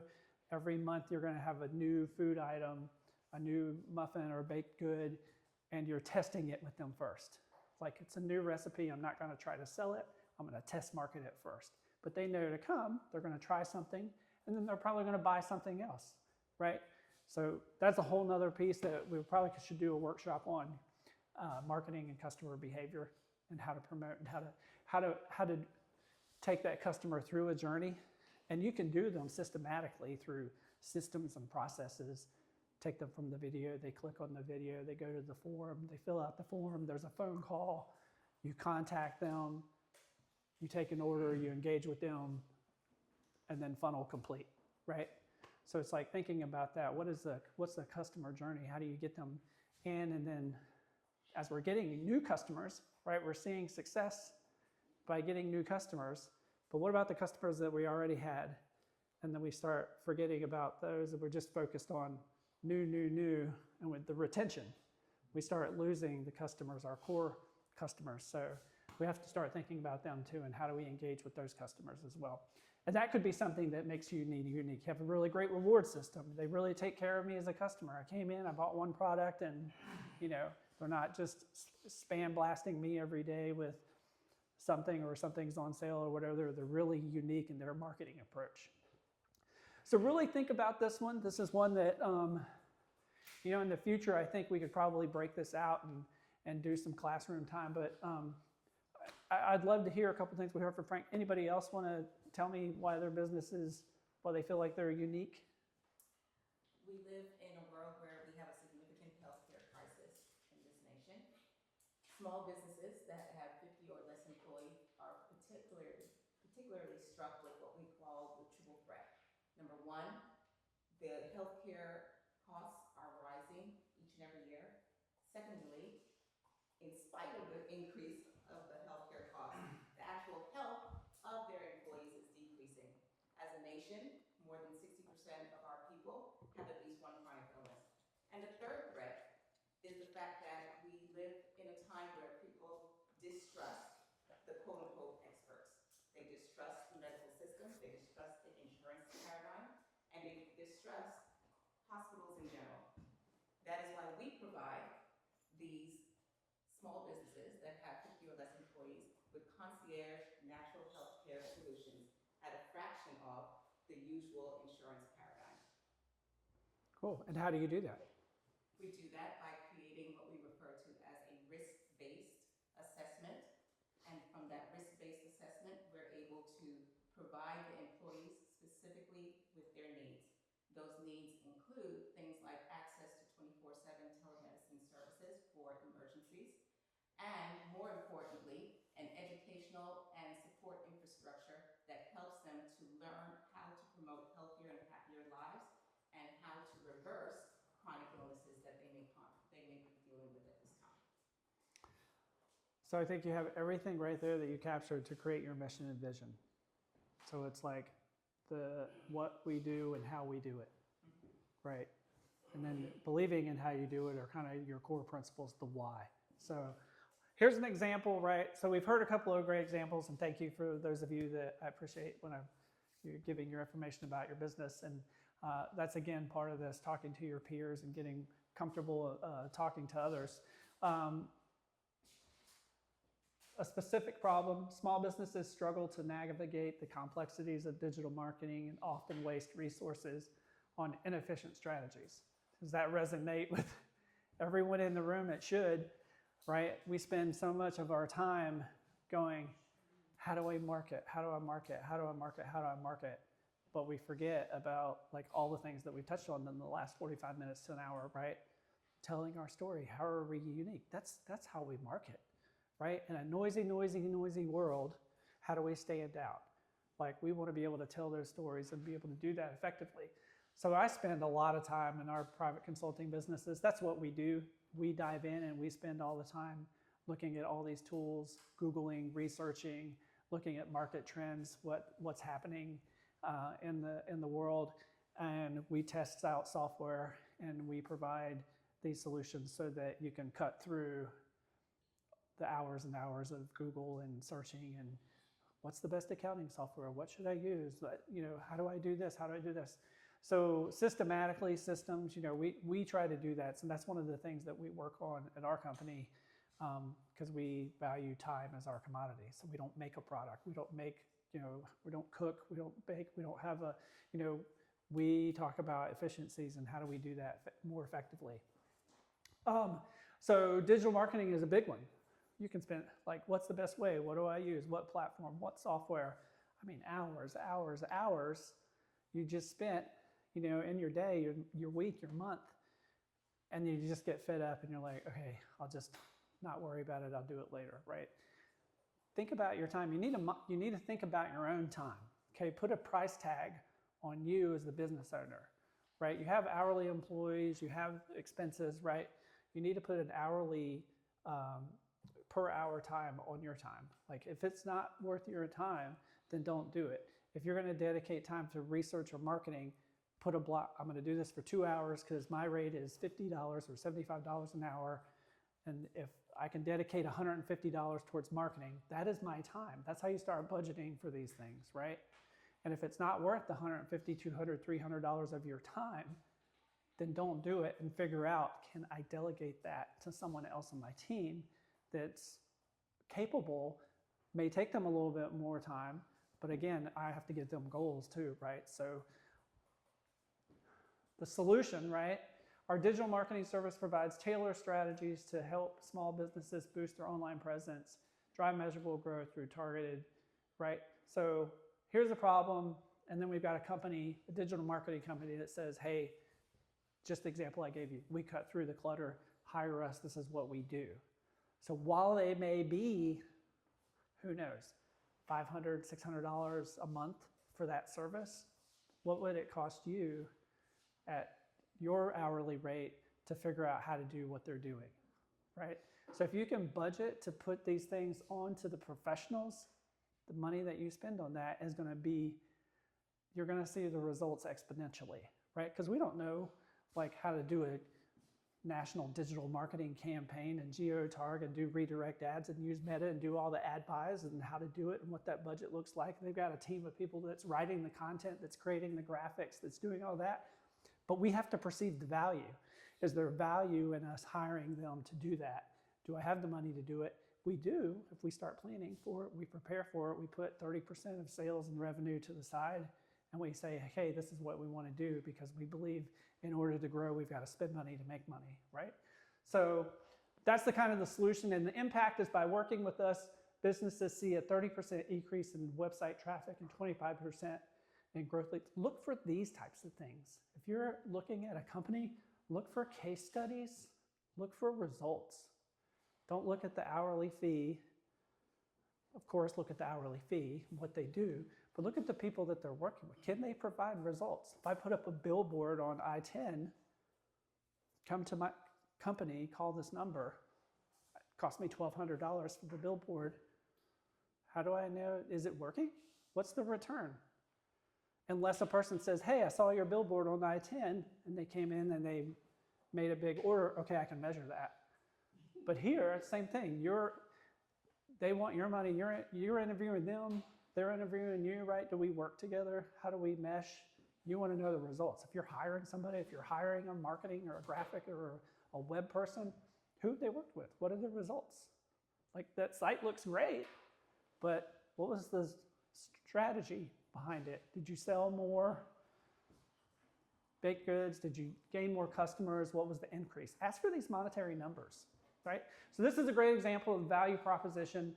every month you're going to have a new food item, a new muffin or baked good, and you're testing it with them first. Like it's a new recipe, I'm not going to try to sell it, I'm going to test market it first. But they know to come, they're going to try something, and then they're probably going to buy something else, right? So that's a whole nother piece that we probably should do a workshop on, marketing and customer behavior and how to promote and how to take that customer through a journey. And you can do them systematically through systems and processes. Take them from the video, they click on the video, they go to the form, they fill out the form, there's a phone call, you contact them, you take an order, you engage with them, and then funnel complete, right? So it's like thinking about that. What's the customer journey? How do you get them in? And then as we're getting new customers, right, we're seeing success by getting new customers. But what about the customers that we already had? And then we start forgetting about those that we're just focused on new. And with the retention, we start losing the customers, our core customers. So we have to start thinking about them too, and how do we engage with those customers as well. And that could be something that makes you unique. You have a really great reward system. They really take care of me as a customer. I came in, I bought one product, and they're not just spam blasting me every day with something or something's on sale or whatever. They're really unique in their marketing approach. So really think about this one. This is one that, in the future, I think we could probably break this out and do some classroom time. But I'd love to hear a couple things we heard from Frank. Anybody else want to tell me why their business why they feel like they're unique? We live in a world where we have a significant healthcare crisis in this nation. Small businesses that have 50 or less employees are particularly struck with what we call the triple threat. Number one, the healthcare costs are rising each and every year. Secondly, in spite of the nation, more than 60% of our people have at least one chronic illness. And the third threat is the fact that we live in a time where people distrust the quote-unquote experts. They distrust the medical system, they distrust the insurance paradigm, and they distrust hospitals in general. That is why we provide these small businesses that have 50 or less employees with concierge natural health care solutions at a fraction of the usual insurance paradigm. Cool. And how do you do that? We do that by creating what we refer to as a risk-based assessment. And from that risk-based assessment, we're able to provide the employees specifically with their needs. Those needs include things like access to 24/7 telemedicine services for emergencies, and more importantly, an educational and support infrastructure that helps them to learn how to promote healthier and happier lives and how to reverse chronic illnesses that they may be dealing with at this time. So I think you have everything right there that you captured to create your mission and vision. So it's like the what we do and how we do it, right? And then believing in how you do it are kind of your core principles, the why. So here's an example, right? So we've heard a couple of great examples, and thank you for those of you that I appreciate when you're giving your information about your business. And that's, again, part of this, talking to your peers and getting comfortable talking to others. A specific problem, small businesses struggle to navigate the complexities of digital marketing and often waste resources on inefficient strategies. Does that resonate with everyone in the room? It should, right? We spend so much of our time going, how do I market? How do I market? How do I market? How do I market? But we forget about like all the things that we touched on in the last 45 minutes to an hour, right? Telling our story. How are we unique? That's how we market, right? In a noisy world, how do we stand out? Like, we want to be able to tell those stories and be able to do that effectively. So I spend a lot of time in our private consulting businesses. That's what we do. We dive in and we spend all the time looking at all these tools, Googling, researching, looking at market trends, what's happening in the world, and we test out software and we provide these solutions so that you can cut through the hours and hours of Google and searching and what's the best accounting software? What should I use? How do I do this? How do I do this? So systematically, systems, we try to do that. So that's one of the things that we work on at our company, because we value time as our commodity. So we don't make a product. We don't make, we don't cook, we don't bake, we don't have we talk about efficiencies and how do we do that more effectively. So digital marketing is a big one. You can spend, what's the best way? What do I use? What platform? What software? I mean, hours you just spent, in your day, your week, your month, and you just get fed up and you're like, okay, I'll just not worry about it. I'll do it later, right? Think about your time. You need to think about your own time. Okay, put a price tag on you as the business owner, right? You have hourly employees, you have expenses, right? You need to put an hourly per hour time on your time. Like, if it's not worth your time, then don't do it. If you're going to dedicate time to research or marketing, put a block. I'm going to do this for 2 hours because my rate is $50 or $75 an hour. And if I can dedicate $150 towards marketing, that is my time. That's how you start budgeting for these things, right? And if it's not worth the $150, $200, $300 of your time, then don't do it, and figure out, can I delegate that to someone else on my team that's capable? May take them a little bit more time, but again, I have to give them goals too, right? So the solution, right? Our digital marketing service provides tailored strategies to help small businesses boost their online presence, drive measurable growth through targeted, right? So here's the problem, and then we've got a digital marketing company that says, hey, just the example I gave you, we cut through the clutter, hire us, this is what we do. So while they may be, who knows, $500, $600 a month for that service, what would it cost you at your hourly rate to figure out how to do what they're doing, right? So if you can budget to put these things on to the professionals, the money that you spend on that is going to be you're going to see the results exponentially, right? Because we don't know like how to do a national digital marketing campaign and geotarget and do redirect ads and use Meta and do all the ad buys and how to do it and what that budget looks like. They've got a team of people that's writing the content, that's creating the graphics, that's doing all that. But we have to perceive the value. Is there value in us hiring them to do that? Do I have the money to do it? We do. If we start planning for it, we prepare for it, we put 30% of sales and revenue to the side, and we say, hey, this is what we want to do because we believe in order to grow, we've got to spend money to make money, right? So that's the kind of the solution. And the impact is by working with us, businesses see a 30% increase in website traffic and 25% in growth rates. Look for these types of things. If you're looking at a company, look for case studies, look for results. Don't look at the hourly fee. Of course, look at the hourly fee, what they do, but look at the people that they're working with. Can they provide results? If I put up a billboard on I-10, come to my company, call this number, it cost me $1,200 for the billboard. How do I know, is it working? What's the return? Unless a person says, hey, I saw your billboard on I-10, and they came in and they made a big order, okay, I can measure that. But here, same thing. They want your money. You're interviewing them. They're interviewing you, right? Do we work together? How do we mesh? You want to know the results. If you're hiring somebody, if you're hiring a marketing or a graphic or a web person, who have they worked with? What are the results? Like that site looks great, but what was the strategy behind it? Did you sell more baked goods? Did you gain more customers? What was the increase? Ask for these monetary numbers. Right? So this is a great example of value proposition.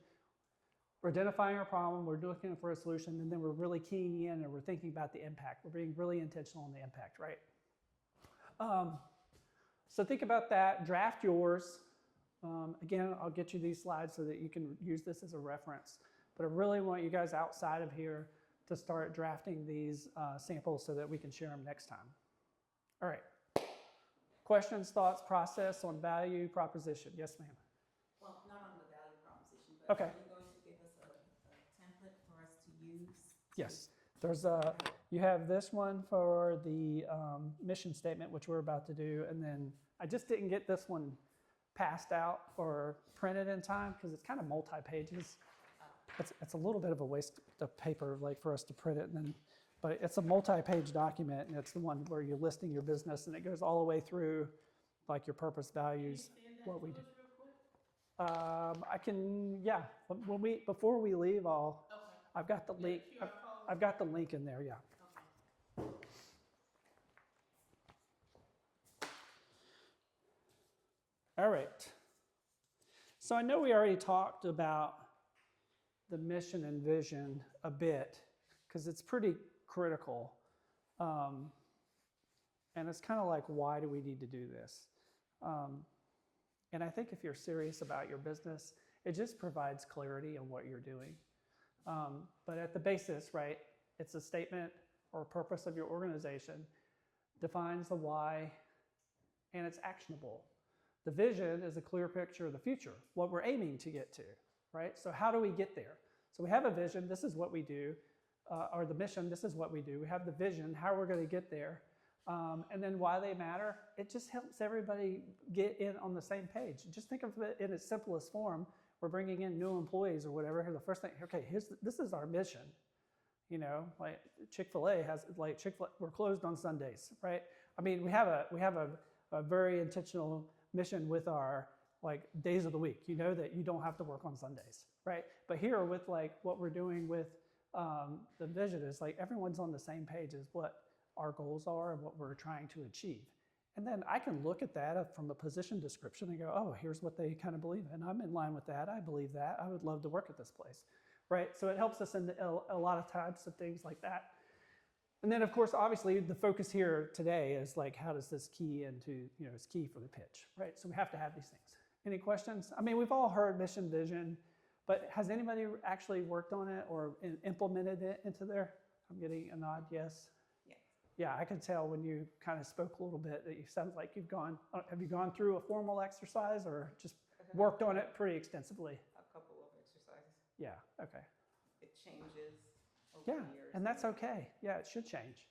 We're identifying our problem, we're looking for a solution, and then we're really keying in and we're thinking about the impact. We're being really intentional on the impact, right? So think about that, draft yours. Again, I'll get you these slides so that you can use this as a reference. But I really want you guys outside of here to start drafting these samples so that we can share them next time. All right. Questions, thoughts, process on value proposition? Yes, ma'am. Well, not on the value proposition, but Okay. are you going to give us a template for us to use? Yes. There's you have this one for the mission statement, which we're about to do, and then I just didn't get this one passed out or printed in time because it's kind of multi-pages. It's a little bit of a waste of paper, like for us to print it, and then. But it's a multi-page document, and it's the one where you're listing your business, and it goes all the way through, like your purpose, values, what we do. I can, yeah. Before we leave, I've got the link. I've got the link in there, yeah. Okay. All right. So I know we already talked about the mission and vision a bit, because it's pretty critical. And it's kind of like, why do we need to do this? And I think if you're serious about your business, it just provides clarity on what you're doing. But at the basis, right, it's a statement or purpose of your organization, defines the why, and it's actionable. The vision is a clear picture of the future, what we're aiming to get to, right? So how do we get there? So we have a vision, this is what we do. Or the mission, this is what we do. We have the vision, how we're going to get there. And then why they matter. It just helps everybody get in on the same page. Just think of it in its simplest form. We're bringing in new employees or whatever. The first thing, okay, this is our mission. You know, like Chick-fil-A has, like we're closed on Sundays, right? I mean, we have a very intentional mission with our like days of the week. You know that you don't have to work on Sundays, right? But here with like what we're doing with the vision is like everyone's on the same page as what our goals are and what we're trying to achieve. And then I can look at that from a position description and go, oh, here's what they kind of believe in. I'm in line with that. I believe that. I would love to work at this place, right? So it helps us in a lot of types of things like that. And then, of course, obviously, the focus here today is like, how does this key into, you know, it's key for the pitch, right? So we have to have these things. Any questions? I mean, we've all heard mission, vision, but has anybody actually worked on it or implemented it into there? I'm getting a nod, yes. Yeah, I could tell when you kind of spoke a little bit that you sounds like you've gone, have you gone through a formal exercise or just worked on it pretty extensively? A couple of exercises. Yeah, okay. It changes over Yeah, the years. and that's okay. Yeah, it should change.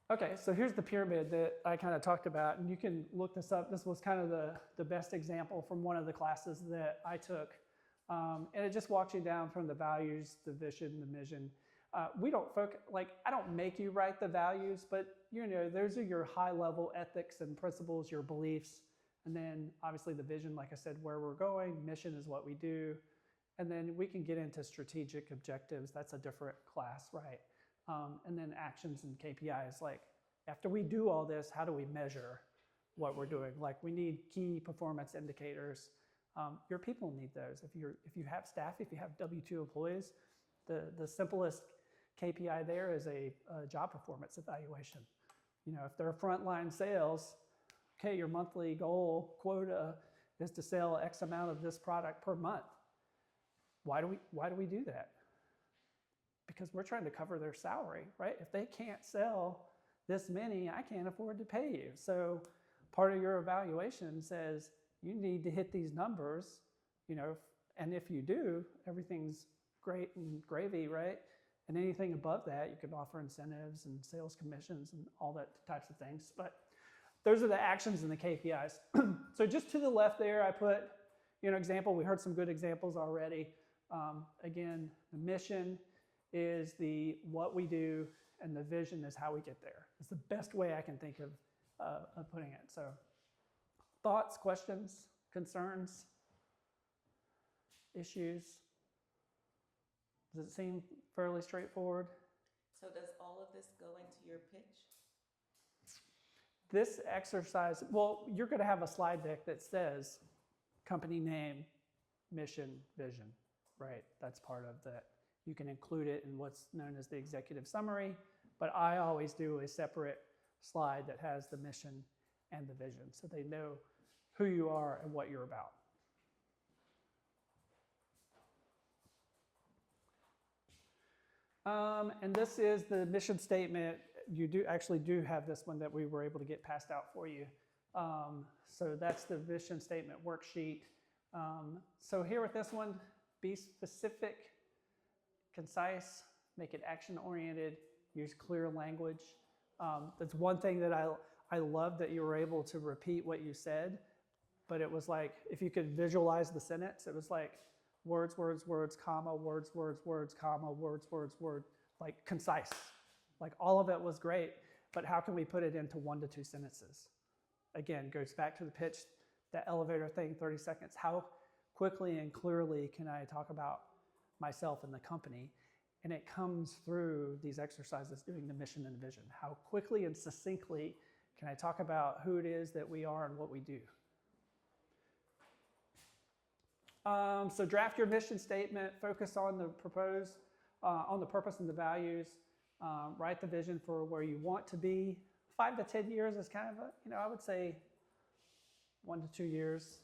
Okay, so here's the pyramid that I kind of talked about, and you can look this up. This was kind of the best example from one of the classes that I took. And it just walks you down from the values, the vision, the mission. We don't focus, like, I don't make you write the values, but those are your high level ethics and principles, your beliefs. And then obviously the vision, like I said, where we're going, mission is what we do. And then we can get into strategic objectives. That's a different class, right? And then actions and KPIs. Like after we do all this, how do we measure what we're doing? Like we need key performance indicators. Your people need those. If you have staff, if you have W-2 employees, the simplest KPI there is a job performance evaluation. If they're frontline sales, okay, your monthly goal quota is to sell X amount of this product per month. Why do we do that? Because we're trying to cover their salary, right? If they can't sell this many, I can't afford to pay you. So part of your evaluation says you need to hit these numbers, and if you do, everything's great and gravy, right? And anything above that, you can offer incentives and sales commissions and all that types of things. But those are the actions and the KPIs. So just to the left there, I put, example. We heard some good examples already. Again, the mission is what we do, and the vision is how we get there. It's the best way I can think of putting it. So thoughts, questions, concerns, issues? Does it seem fairly straightforward? So does all of this go into your pitch? This exercise, well, you're going to have a slide deck that says company name, mission, vision, right? That's part of that. You can include it in what's known as the executive summary, but I always do a separate slide that has the mission and the vision so they know who you are and what you're about. And this is the mission statement. You do have this one that we were able to get passed out for you. So that's the vision statement worksheet. So here with this one, be specific, concise, make it action-oriented, use clear language. That's one thing that I love, that you were able to repeat what you said, but it was like, if you could visualize the sentence, it was like words, words, words, comma, words, words, words, comma, words, words, word, like concise. Like all of it was great, but how can we put it into 1 to 2 sentences? Again, goes back to the pitch, that elevator thing, 30 seconds. How quickly and clearly can I talk about myself and the company? And it comes through these exercises, doing the mission and vision. How quickly and succinctly can I talk about who it is that we are and what we do? So draft your mission statement, focus on the on the purpose and the values, write the vision for where you want to be. 5 to 10 years is kind of I would say 1 to 2 years,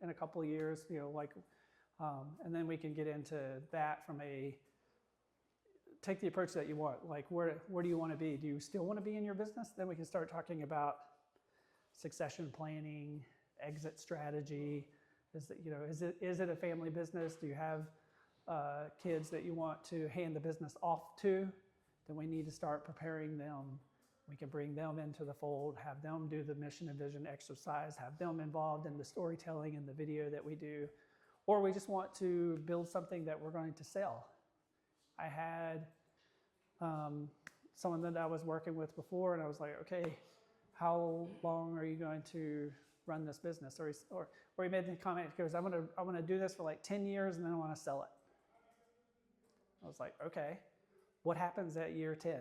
in a couple of years, and then we can get into that take the approach that you want. Like where do you want to be? Do you still want to be in your business? Then we can start talking about succession planning, exit strategy. Is it a family business? Do you have kids that you want to hand the business off to? Then we need to start preparing them. We can bring them into the fold, have them do the mission and vision exercise, have them involved in the storytelling and the video that we do. Or we just want to build something that we're going to sell. I had someone that I was working with before, and I was like, okay, how long are you going to run this business? Or he made the comment, he goes, I want to do this for like 10 years and then I want to sell it. I was like, okay, what happens at year 10?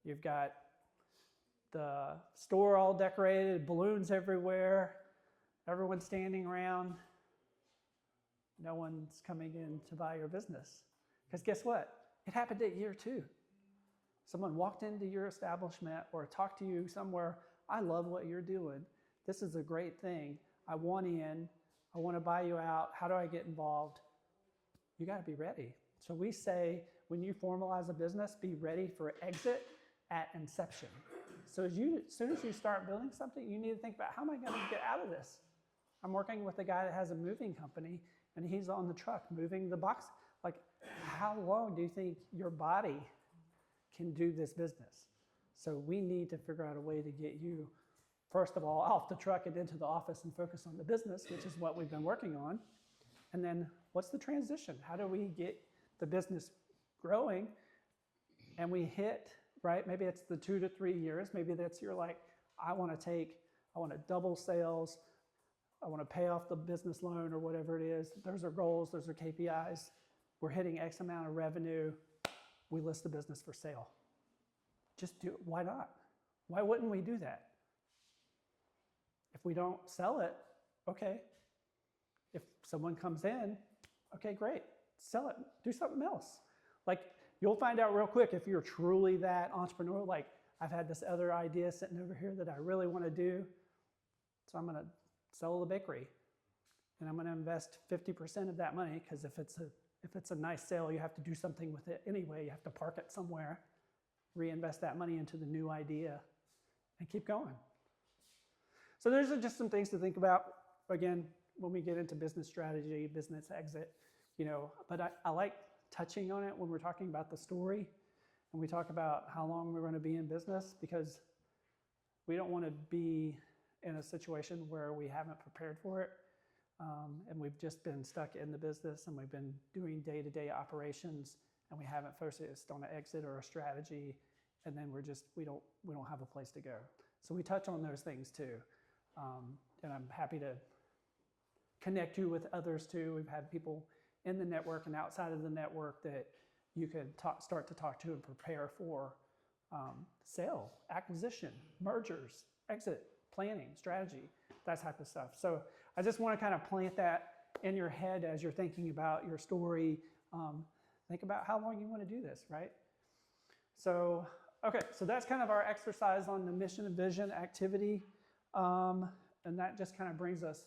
You've got the store all decorated, balloons everywhere, everyone's standing around. No one's coming in to buy your business. Because guess what? It happened at year 2. Someone walked into your establishment or talked to you somewhere. I love what you're doing. This is a great thing. I want in. I want to buy you out. How do I get involved? You got to be ready. So we say, when you formalize a business, be ready for exit at inception. So as soon as you start building something, you need to think about, how am I going to get out of this? I'm working with a guy that has a moving company and he's on the truck moving the box. Like, how long do you think your body can do this business? So we need to figure out a way to get you, first of all, off the truck and into the office and focus on the business, which is what we've been working on. And then what's the transition? How do we get the business growing and we hit, right? Maybe it's the 2 to 3 years. Maybe that's you're like, I want to double sales. I want to pay off the business loan or whatever it is. Those are goals. Those are KPIs. We're hitting X amount of revenue. We list the business for sale. Just do it. Why not? Why wouldn't we do that? If we don't sell it, okay. If someone comes in, okay, great. Sell it. Do something else. Like, you'll find out real quick if you're truly that entrepreneur. Like, I've had this other idea sitting over here that I really want to do. So I'm going to sell the bakery. And I'm going to invest 50% of that money, because if it's a nice sale, you have to do something with it anyway. You have to park it somewhere, reinvest that money into the new idea, and keep going. So there's just some things to think about, again, when we get into business strategy, business exit, but I like touching on it when we're talking about the story and we talk about how long we're going to be in business, because we don't want to be in a situation where we haven't prepared for it. And we've just been stuck in the business and we've been doing day-to-day operations and we haven't focused on an exit or a strategy, and then we don't have a place to go. So we touch on those things too. And I'm happy to connect you with others too. We've had people in the network and outside of the network that you can start to talk to and prepare for sale, acquisition, mergers, exit, planning, strategy, that type of stuff. So I just want to kind of plant that in your head as you're thinking about your story. Think about how long you want to do this, right? So, okay, so that's kind of our exercise on the mission and vision activity. And that just kind of brings us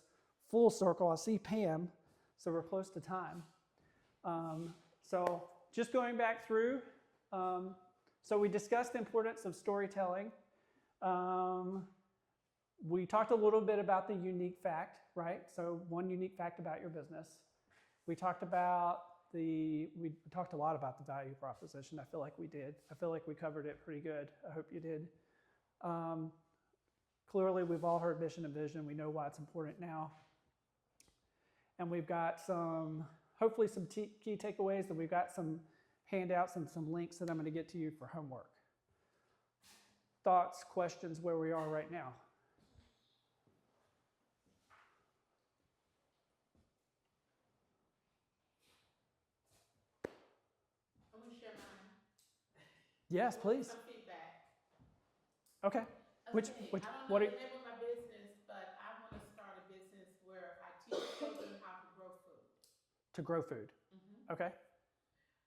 full circle. I see Pam, so we're close to time. So just going back through, so we discussed the importance of storytelling. We talked a little bit about the unique fact, right? So one unique fact about your business. We talked a lot about the value proposition. I feel like we did. I feel like we covered it pretty good. I hope you did. Clearly, we've all heard mission and vision. We know why it's important now. And we've got hopefully some key takeaways, and we've got some handouts and some links that I'm going to get to you for homework. Thoughts, questions, where we are right now? I'm gonna share mine. Yes, please. Some feedback. Okay. I don't know what the name of my business, but I want to start a business where I teach children how to grow food. To grow food. Mm-hmm. Okay.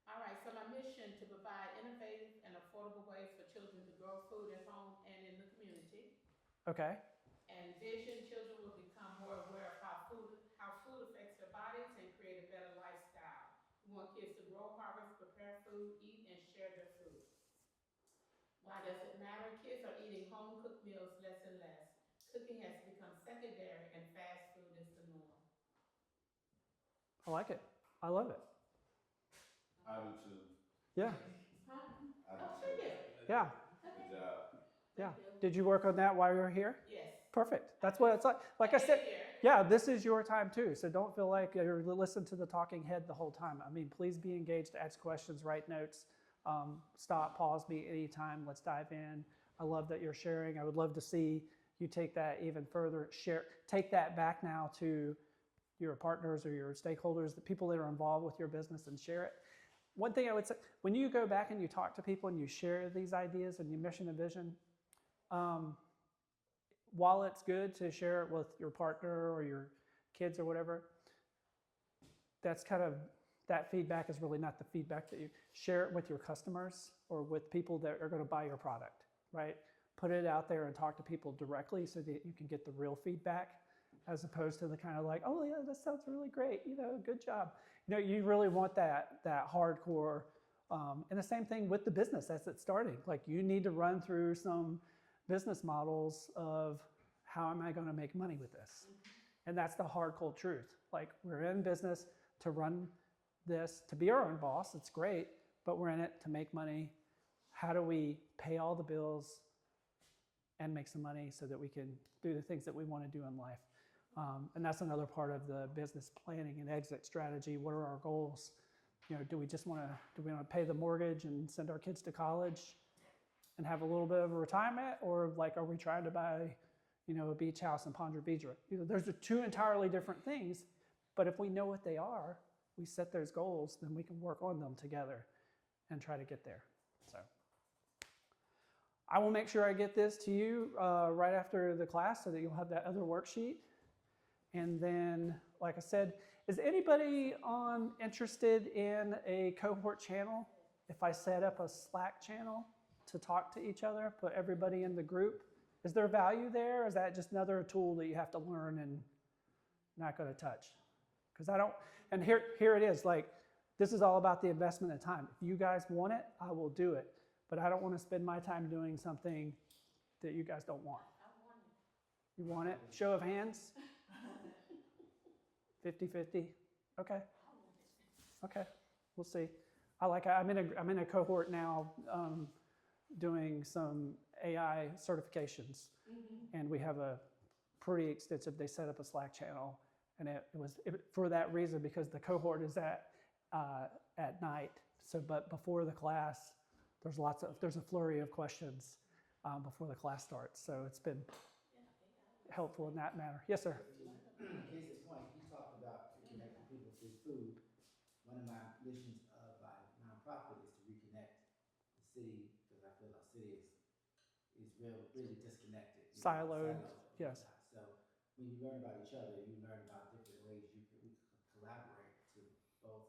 All right, so my mission to provide innovative and affordable ways for children to grow food at home and in the community. Okay. And vision, children will become more aware of how food affects their bodies and create a better lifestyle. We want kids to grow, harvest, prepare food, eat, and share their food. Why does it matter? Kids are eating home-cooked meals less and less. Cooking has become secondary and fast food is the norm. I like it. I love it. I do too. Yeah. Huh? I do Oh, too. sure you. Yeah. Good job. Yeah. Thank you. Did you work on that while you were here? Yes. Perfect. That's what it's like. Like I said, Here. yeah, this is your time too. So don't feel like you're listening to the talking head the whole time. I mean, please be engaged, ask questions, write notes, stop, pause me anytime. Let's dive in. I love that you're sharing. I would love to see you take that even further, take that back now to your partners or your stakeholders, the people that are involved with your business, and share it. One thing I would say, when you go back and you talk to people and you share these ideas and your mission and vision, while it's good to share it with your partner or your kids or whatever, that feedback is really not the feedback that you share it with your customers or with people that are going to buy your product, right? Put it out there and talk to people directly so that you can get the real feedback, as opposed to the kind of like, oh yeah, that sounds really great, good job. You really want that hardcore, and the same thing with the business as it's starting. Like, you need to run through some business models of how am I going to make money with this? And that's the hard, cold truth. Like, we're in business to run this, to be our own boss. It's great, but we're in it to make money. How do we pay all the bills and make some money so that we can do the things that we want to do in life? And that's another part of the business planning and exit strategy. What are our goals? You know, do we want to pay the mortgage and send our kids to college and have a little bit of a retirement? Or like, are we trying to buy, you know, a beach house in Ponte Vedra? You know, those are two entirely different things. But if we know what they are, we set those goals, then we can work on them together and try to get there. So I will make sure I get this to you right after the class so that you'll have that other worksheet. And then, like I said, is anybody interested in a cohort channel? If I set up a Slack channel to talk to each other, put everybody in the group, is there value there? Or is that just another tool that you have to learn and not going to touch? Because I don't, and here it is, like, this is all about the investment of time. If you guys want it, I will do it. But I don't want to spend my time doing something that you guys don't want. You want it? Show of hands? 50-50? Okay. Okay, we'll see. I'm in a cohort now doing some AI certifications. And we have a pretty extensive, they set up a Slack channel. And it was for that reason, because the cohort is at night. So, but before the class, there's a flurry of questions before the class starts. So it's been helpful in that manner. Yes, sir. Case in point, you talked about reconnecting people through food. One of my missions of my nonprofit is to reconnect the city, because I feel our city is really disconnected. Siloed, yes. So when you learn about each other, you learn about different ways we can collaborate to both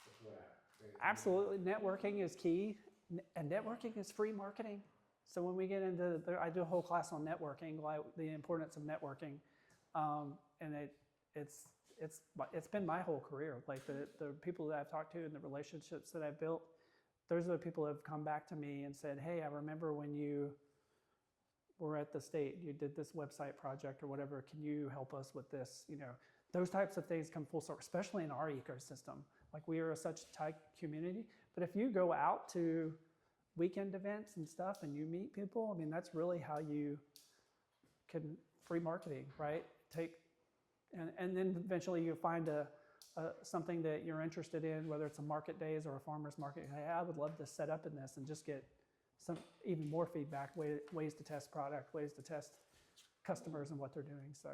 support our various Absolutely. Networking is key. And networking is free marketing. So when we get into, I do a whole class on networking, like the importance of networking. And it's been my whole career. Like the people that I've talked to and the relationships that I've built, those are the people that have come back to me and said, hey, I remember when you were at the state, you did this website project or whatever, can you help us with this? You know, those types of things come full circle, especially in our ecosystem. Like, we are such a tight community. But if you go out to weekend events and stuff and you meet people, I mean, that's really how you can, free marketing, right? And then eventually you find something that you're interested in, whether it's a market days or a farmer's market. Hey, I would love to set up in this and just get some even more feedback, ways to test product, ways to test customers and what they're doing. So,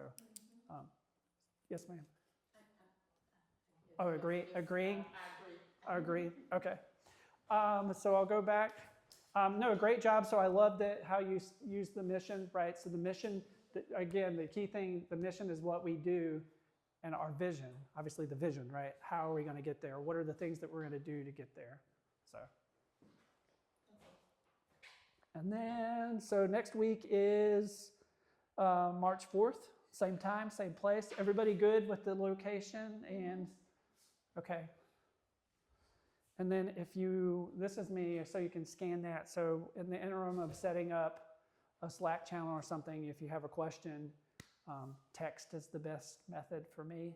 yes, ma'am. Oh, agreeing? I agree. Okay. So I'll go back. No, great job. So I love how you use the mission, right? So the mission, again, the key thing, the mission is what we do, and our vision, obviously the vision, right? How are we going to get there? What are the things that we're going to do to get there? So. And then, so next week is March 4th, same time, same place. Everybody good with the location? And okay. And then this is me, so you can scan that. So in the interim of setting up a Slack channel or something, if you have a question, text is the best method for me.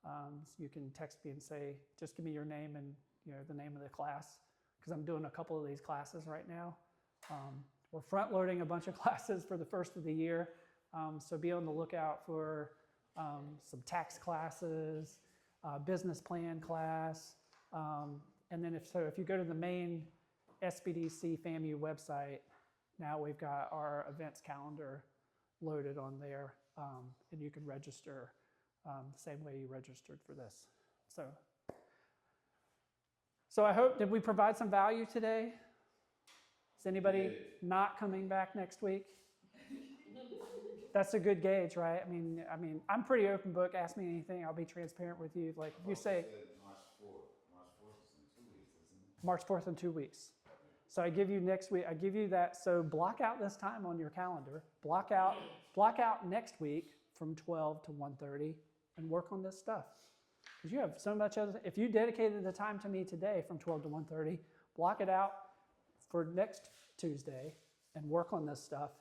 So you can text me and say, just give me your name and the name of the class, because I'm doing a couple of these classes right now. We're front loading a bunch of classes for the first of the year. So be on the lookout for some tax classes, business plan class. And then if you go to the main SBDC FAMU website, now we've got our events calendar loaded on there, and you can register the same way you registered for this. So I hope, did we provide some value today? Is anybody not coming back next week? That's a good gauge, right? I mean, I'm pretty open book. Ask me anything. I'll be transparent with you. Like, if you say March 4th in 2 weeks. So I give you next week. I give you that. So block out this time on your calendar. Block out next week from 12 to 1:30 and work on this stuff. Because you have so much other. If you dedicated the time to me today from 12 to 1:30, block it out for next Tuesday and work on this stuff.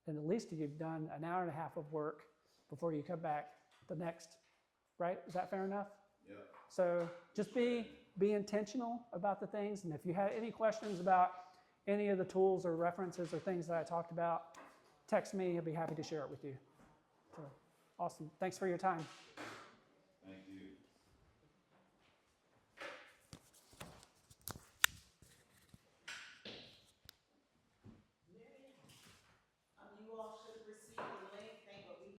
And at least you've done an hour and a half of work before you come back the next, right? Is that fair enough? Yep. So just be intentional about the things. And if you had any questions about any of the tools or references or things that I talked about, text me. I'll be happy to share it with you. So, awesome. Thanks for your time.